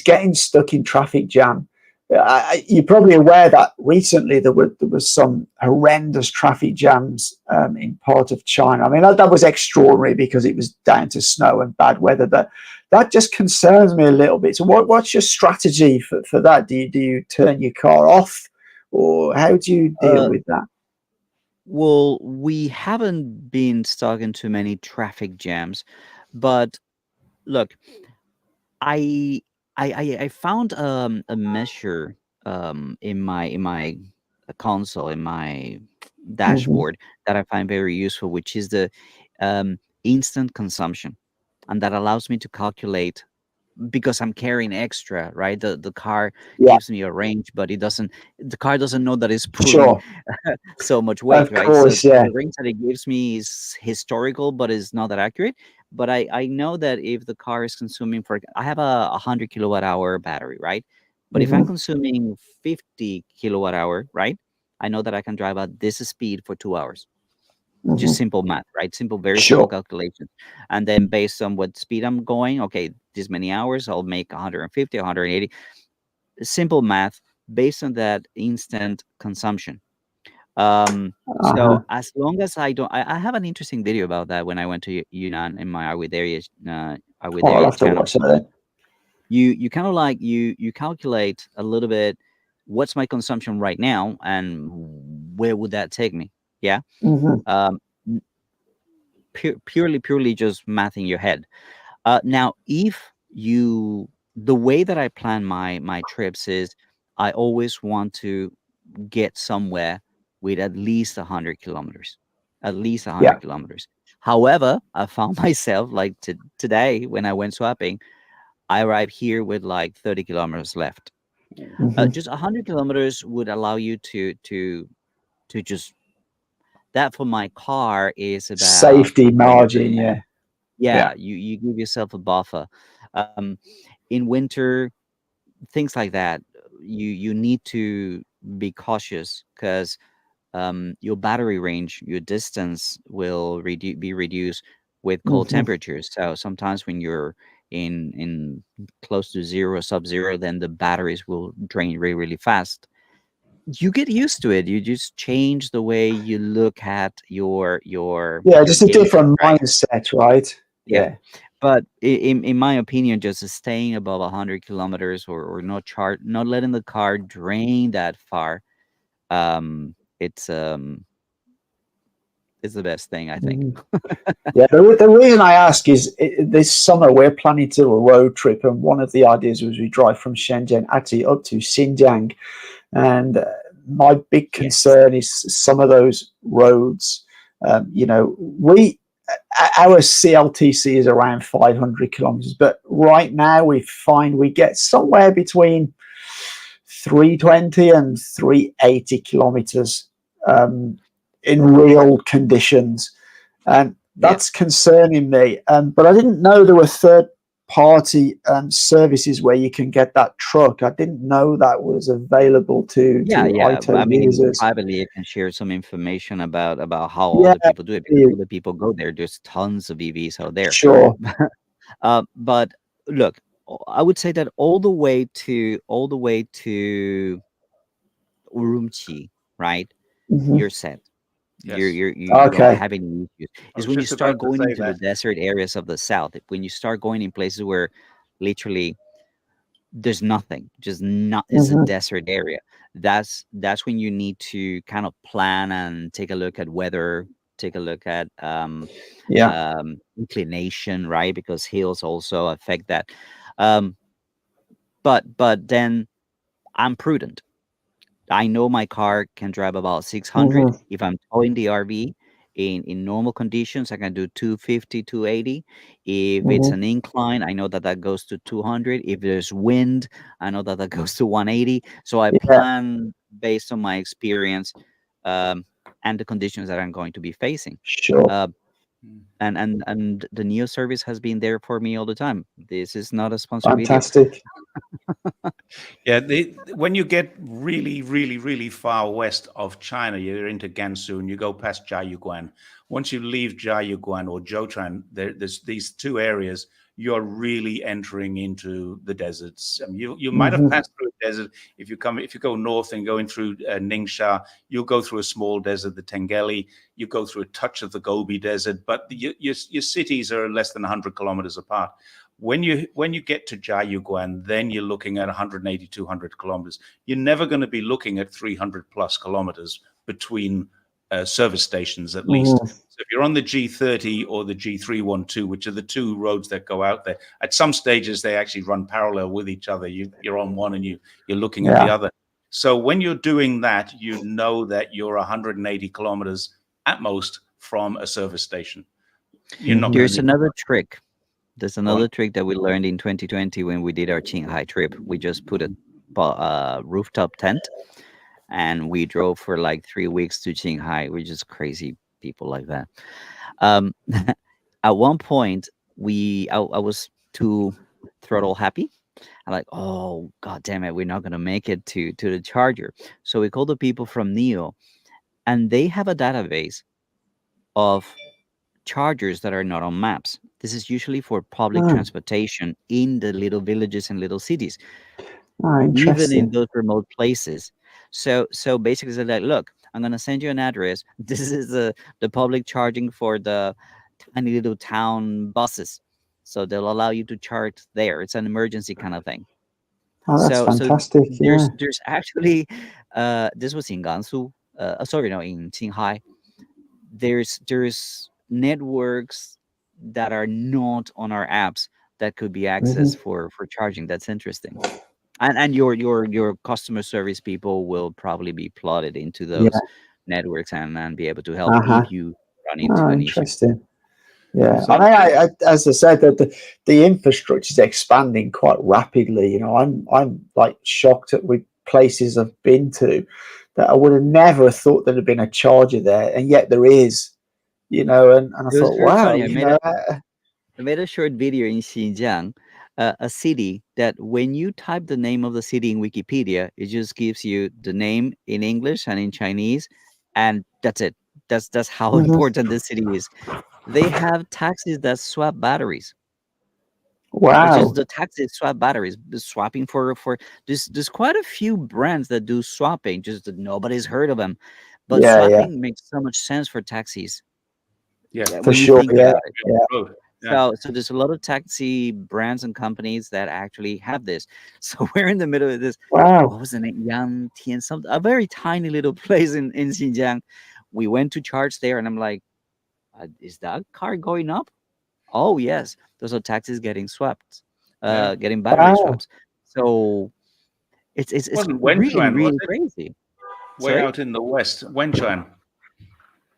getting stuck in traffic jam. You're probably aware that recently there was some horrendous traffic jams in part of China. I mean, that was extraordinary because it was down to snow and bad weather, but that just concerns me a little bit. So what's your strategy for that? Do you turn your car off, or how do you deal with that? Well, we haven't been stuck in too many traffic jams, but look, I found a measure in my console, in my dashboard, that I find very useful, which is the instant consumption, and that allows me to calculate, because I'm carrying extra, right? The car gives me a range, but the car doesn't know that it's pulling so much weight, of right? Course, so the range that it gives me is historical, but is not that accurate. But I know that if the car is consuming, I have a 100 kilowatt hour battery, right? But if I'm consuming 50 kilowatt hour, right? I know that I can drive at this speed for 2 hours. Just simple math, right? Very simple calculation. And then based on what speed I'm going, okay, this many hours, I'll make 150, 180. Simple math based on that instant consumption. So as long as I don't, I have an interesting video about that when I went to Yunnan in my Are We There Yet channel. You kind of like you calculate a little bit what's my consumption right now and where would that take me. Yeah. Purely just math in your head. Now, if the way that I plan my trips is, I always want to get somewhere with at least 100 kilometers. Kilometers. However, I found myself like today when I went swapping, I arrived here with like 30 kilometers left. Just 100 kilometers would allow you to just that for my car is about Safety margin, yeah. You give yourself a buffer. In winter, things like that, you need to be cautious because your battery range, your distance will be reduced with cold temperatures. So sometimes when you're in close to zero, sub-zero, then the batteries will drain really, really fast. You get used to it. You just change the way you look at your just a gauges, different right? mindset, right? Yeah. But in my opinion, just staying above 100 kilometers or not letting the car drain that far, it's the best thing, I think. Yeah, the reason I ask is this summer we're planning to do a road trip, and one of the ideas was we drive from Shenzhen actually up to Xinjiang, and my big concern is some of those roads. Our CLTC is around 500 kilometers, but right now we find we get somewhere between 320 and 380 kilometers in real conditions, and that's concerning me. But I didn't know there were third-party services where you can get that truck. I didn't know that was available to ITO I mean, users. privately, I can share some information about how other people do it, because other people go there. There's tons of EVs out there. Sure. But look, I would say that all the way to Urumqi, right? You're set. Yes. You don't have any issues. It's when you start going into the that. desert areas of the south, when you start going in places where literally there's nothing, just not, it's a desert area. That's when you need to kind of plan and take a look at weather, take a look at inclination, right? Because hills also affect that. But then I'm prudent. I know my car can drive about 600. If I'm towing the RV in normal conditions, I can do 250, 280. If it's an incline, I know that that goes to 200. If there's wind, I know that that goes to 180. So I plan based on my experience and the conditions that I'm going to be facing. Sure. And the Neo service has been there for me all the time. This is not a sponsored Fantastic. video. Yeah, when you get really, really, really far west of China, you're into Gansu and you go past Jiayuguan. Once you leave Jiayuguan or Zhoushan, there's these two areas. You're really entering into the deserts. You might have passed through a desert if you go north and going through Ningxia. You'll go through a small desert, the Tengeli. You go through a touch of the Gobi Desert, but your cities are less than 100 kilometers apart. When you get to Jiayuguan, then you're looking at 180, 200 kilometers. You're never going to be looking at 300 plus kilometers between service stations, at least. So if you're on the G30 or the G312, which are the two roads that go out there, at some stages they actually run parallel with each other. You're on one and you're looking at the other. So when you're doing that, you know that you're 180 kilometers at most from a service station. There's another trick. There's another trick that we learned in 2020 when we did our Shanghai trip. We just put a rooftop tent and we drove for like 3 weeks to Shanghai. We're just crazy people like that. At one point, I was too throttle happy. I'm like, oh, God damn it, we're not going to make it to the charger. So we called the people from Neo, and they have a database of chargers that are not on maps. This is usually for public transportation in the little villages and little cities, even in those remote places. So basically, they're like, look, I'm gonna send you an address. This is the public charging for the tiny little town buses. So they'll allow you to charge there. It's an emergency kind of thing. Oh, that's fantastic. There's actually this was in Gansu. In Shanghai. There's networks that are not on our apps that could be accessed for charging. That's interesting. And your customer service people will probably be plotted into those networks and be able to help if you run into an issue. Interesting. Yeah, so, I as I said, that the infrastructure is expanding quite rapidly. I'm like shocked at places I've been to that I would have never thought there'd have been a charger there, and yet there is, and I It was thought, very wow, funny. I made a short video in Xinjiang, a city that when you type the name of the city in Wikipedia, it just gives you the name in English and in Chinese, and that's it. That's how important this city is. They have taxis that swap batteries. It's just wow, the taxis swap batteries, the swapping for there's quite a few brands that do swapping, just that nobody's heard of them. But yeah, swapping makes so much sense for taxis. Yeah. for When you sure, think yeah, about it. yeah, Road. Yeah. So there's a lot of taxi brands and companies that actually have this. So we're in the middle of this. wow, What was the name? Yang Tian, something, a very tiny little place in Xinjiang. We went to charge there, and I'm like, is that car going up? Oh yes, those are taxis getting swapped, Yeah. getting battery wow. swaps. So It it's wasn't really Wenchuan, was really it? crazy. Way Sorry. out in the west, Wenchuan.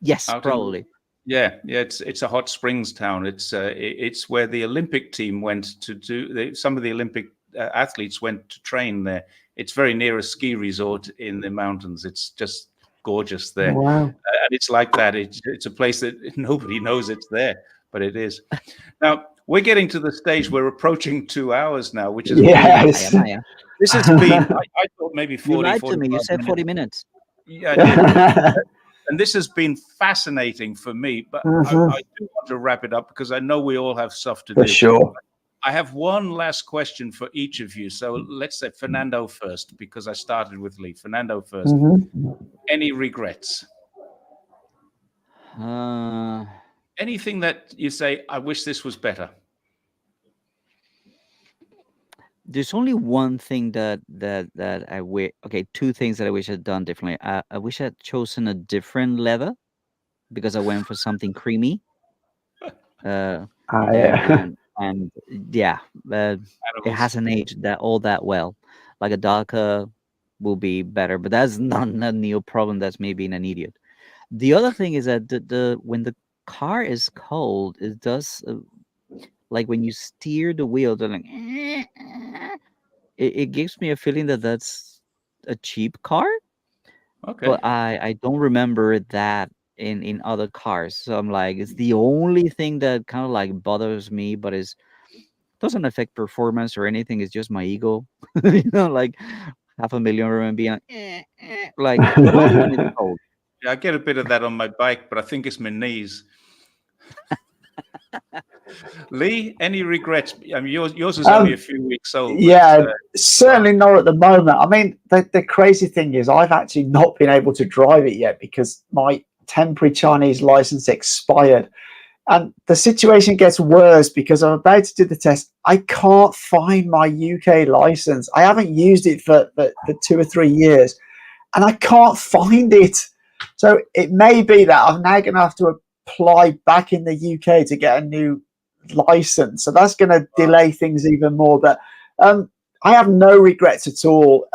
Yes, Out in probably. Yeah, it's a hot springs town. It's where the Olympic team went to do. Some of the Olympic athletes went to train there. It's very near a ski resort in the mountains. It's just gorgeous there, Wow. and it's like that. It's a place that nobody knows it's there, but it is. Now we're getting to the stage. We're approaching 2 hours now, which has been. Yes. Maya. This has been. I thought maybe You 40, lied to me. You 45 said minutes. 40 minutes. Yeah, I did. And this has been fascinating for me, but I do want to wrap it up because I know we all have stuff to For do. sure. I have one last question for each of you. So let's say Fernando first, because I started with Lee. Fernando first. Any regrets? Anything that you say, I wish this was better? There's only one thing that I wish. Okay, two things that I wish I'd done differently. I wish I'd chosen a different leather because I went for something creamy. Yeah. And yeah, it Animals. hasn't aged that well. Like a darker will be better, but that's not a new problem. That's me being an idiot. The other thing is that the when the car is cold, it does like when you steer the wheel, they're like it gives me a feeling that that's a cheap car, Okay. but I don't remember that in other cars. So I'm like, it's the only thing that kind of like bothers me, but it doesn't affect performance or anything. It's just my ego, like 500,000 RMB, like only when it's cold. Yeah, I get a bit of that on my bike, but I think it's my knees. Lee, any regrets? I mean, yours is only a few weeks old. Yeah, certainly not at the moment. I mean, the crazy thing is I've actually not been able to drive it yet because my temporary Chinese license expired. And the situation gets worse because I'm about to do the test. I can't find my UK license. I haven't used it for 2 or 3 years, and I can't find it. So it may be that I'm now going to have to apply back in the UK to get a new license. So that's going to delay things even more. But I have no regrets at all.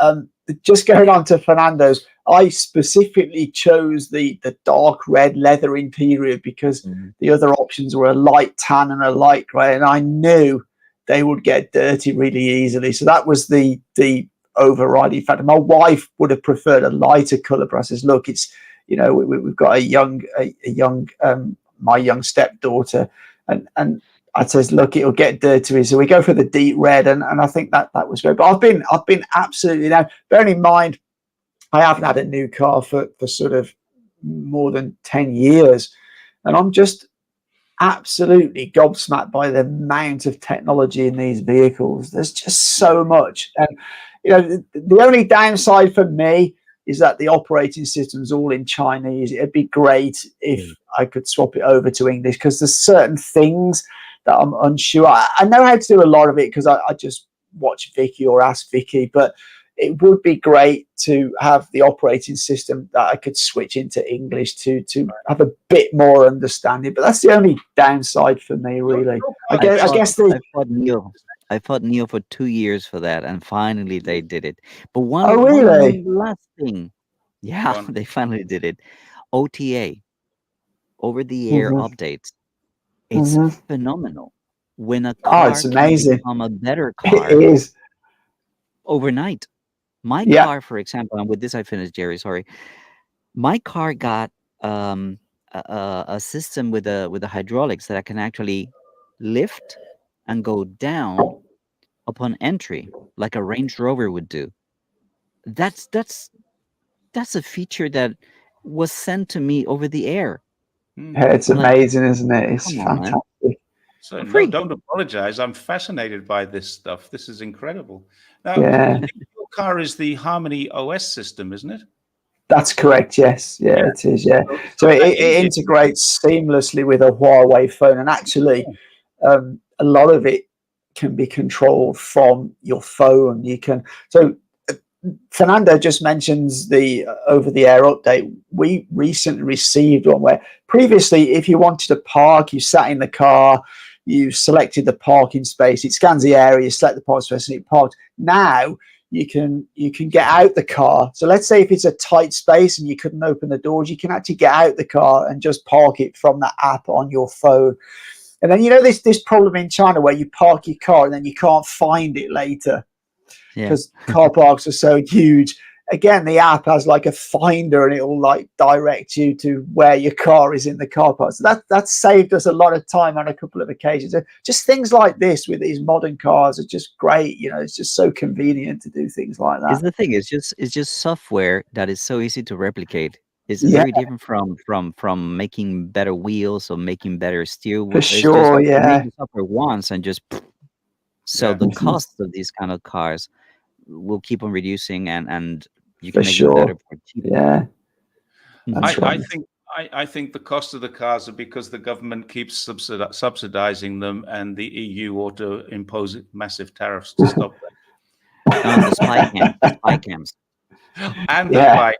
Just going on to Fernando's, I specifically chose the dark red leather interior because the other options were a light tan and a light grey, and I knew they would get dirty really easily. So that was the overriding factor. My wife would have preferred a lighter colour, but I says, look, it's we've got a young my young stepdaughter, and I says, look, it'll get dirty, so we go for the deep red, and I think that was great. But I've been absolutely, now bearing in mind I haven't had a new car for sort of more than 10 years, and I'm just absolutely gobsmacked by the amount of technology in these vehicles. There's just so much, and the only downside for me is that the operating system's all in Chinese. It'd be great if I could swap it over to English because there's certain things that I'm unsure. I know how to do a lot of it because I just watch Vicky or ask Vicky, but it would be great to have the operating system that I could switch into English to have a bit more understanding. But that's the only downside for me, really. I guess I fought Neo for 2 years for that, and finally they did it. But really? one last thing, yeah, they finally did it. OTA, over the air updates. It's phenomenal when a car it's amazing. can become a better car it is overnight. My Yeah. car, for example, and with this I finished, Jerry. Sorry, my car got a system with the hydraulics that I can actually lift and go down upon entry, like a Range Rover would do. That's a feature that was sent to me over the air. It's I'm like, amazing, isn't it? It's come on, man. fantastic. So For no, free. don't apologize. I'm fascinated by this stuff. This is incredible. Now, Yeah. your car is the Harmony OS system, isn't it? That's correct. Yes. Yeah, it is. Yeah. So that it easy. integrates seamlessly with a Huawei phone, and actually, a lot of it can be controlled from your phone. You can. So Fernando just mentions the over-the-air update. We recently received one where previously, if you wanted to park, you sat in the car, you selected the parking space, it scans the area, you select the parking space, and it parked. Now you can get out the car. So let's say if it's a tight space and you couldn't open the doors, you can actually get out the car and just park it from that app on your phone. And then this problem in China where you park your car and then you can't find it later because car parks are so huge. Again, the app has like a finder and it will like direct you to where your car is in the car park. So that saved us a lot of time on a couple of occasions. Just things like this with these modern cars are just great. It's just so convenient to do things like that. Is the thing? It's just software that is so easy to replicate. It's very different from making better wheels or making better steer wheels. For sure, You make the software once and just. So the cost of these kind of cars will keep on reducing, and you can make it better for cheaper. Yeah, I think the cost of the cars are because the government keeps subsidizing them, and the EU ought to impose massive tariffs to stop that. And the spy cams, and the spy,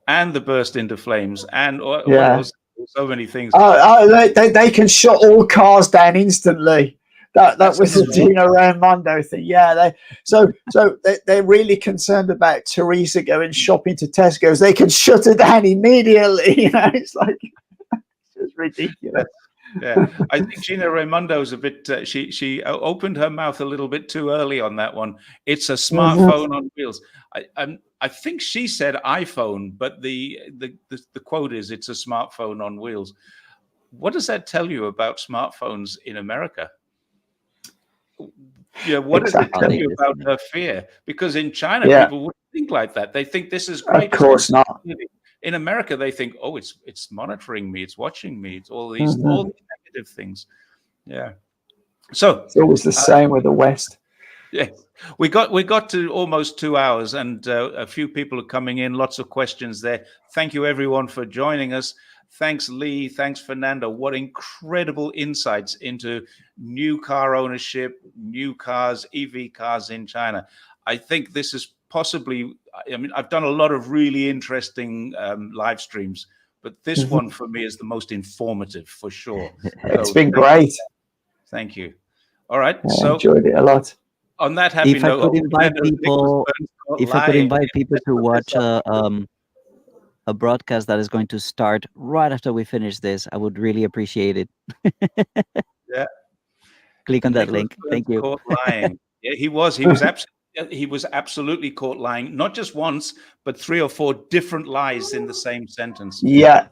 and the burst into flames, and what else? So many things. They can shut all cars down instantly. That was the Dino Raimondo thing. Yeah, they're really concerned about Teresa going shopping to Tesco's. They can shut her down immediately. It's like it's just ridiculous. Yeah, I think Gina Raimondo's a bit. She opened her mouth a little bit too early on that one. It's a smartphone on wheels. I think she said iPhone, but the quote is it's a smartphone on wheels. What does that tell you about smartphones in America? What does it tell you about her fear? Because in China, people wouldn't think like that. They think this is great. Of course not. In America, they think, oh, it's monitoring me, it's watching me, it's all these negative things. Yeah. So it's always the same with the West. Yeah, we got to almost 2 hours, and a few people are coming in. Lots of questions there. Thank you, everyone, for joining us. Thanks, Lee. Thanks, Fernando. What incredible insights into new car ownership, new cars, EV cars in China. I think this is possibly, I've done a lot of really interesting live streams, but this one for me is the most informative for sure. It's been great. Thank you. All right. I enjoyed it a lot. On that happy note, if I could invite people to watch a broadcast that is going to start right after we finish this, I would really appreciate it. Yeah. Click on that link. Thank you. Caught lying. Yeah, he was absolutely caught lying, not just once, but 3 or 4 different lies in the same sentence. Yeah.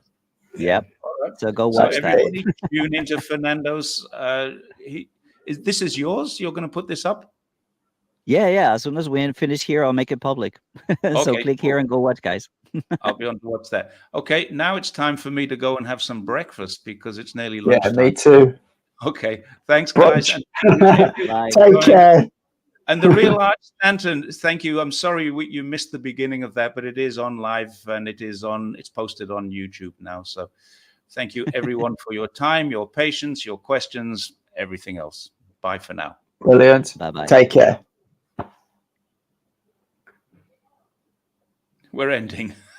Yep. Right. So go watch everybody tune into Fernando's. This is yours? You're going to put this up? Yeah. As soon as we finish here, I'll make it public. So click here and go watch, guys. I'll be on to watch that. Okay, now it's time for me to go and have some breakfast because it's nearly lunchtime. Yeah, me too. Okay, thanks, guys. Take care. And the real Art Stanton, thank you. I'm sorry you missed the beginning of that, but it is on live and it's posted on YouTube now. So thank you, everyone, for your time, your patience, your questions, everything else. Bye for now. Brilliant. Bye-bye. Take care. We're ending.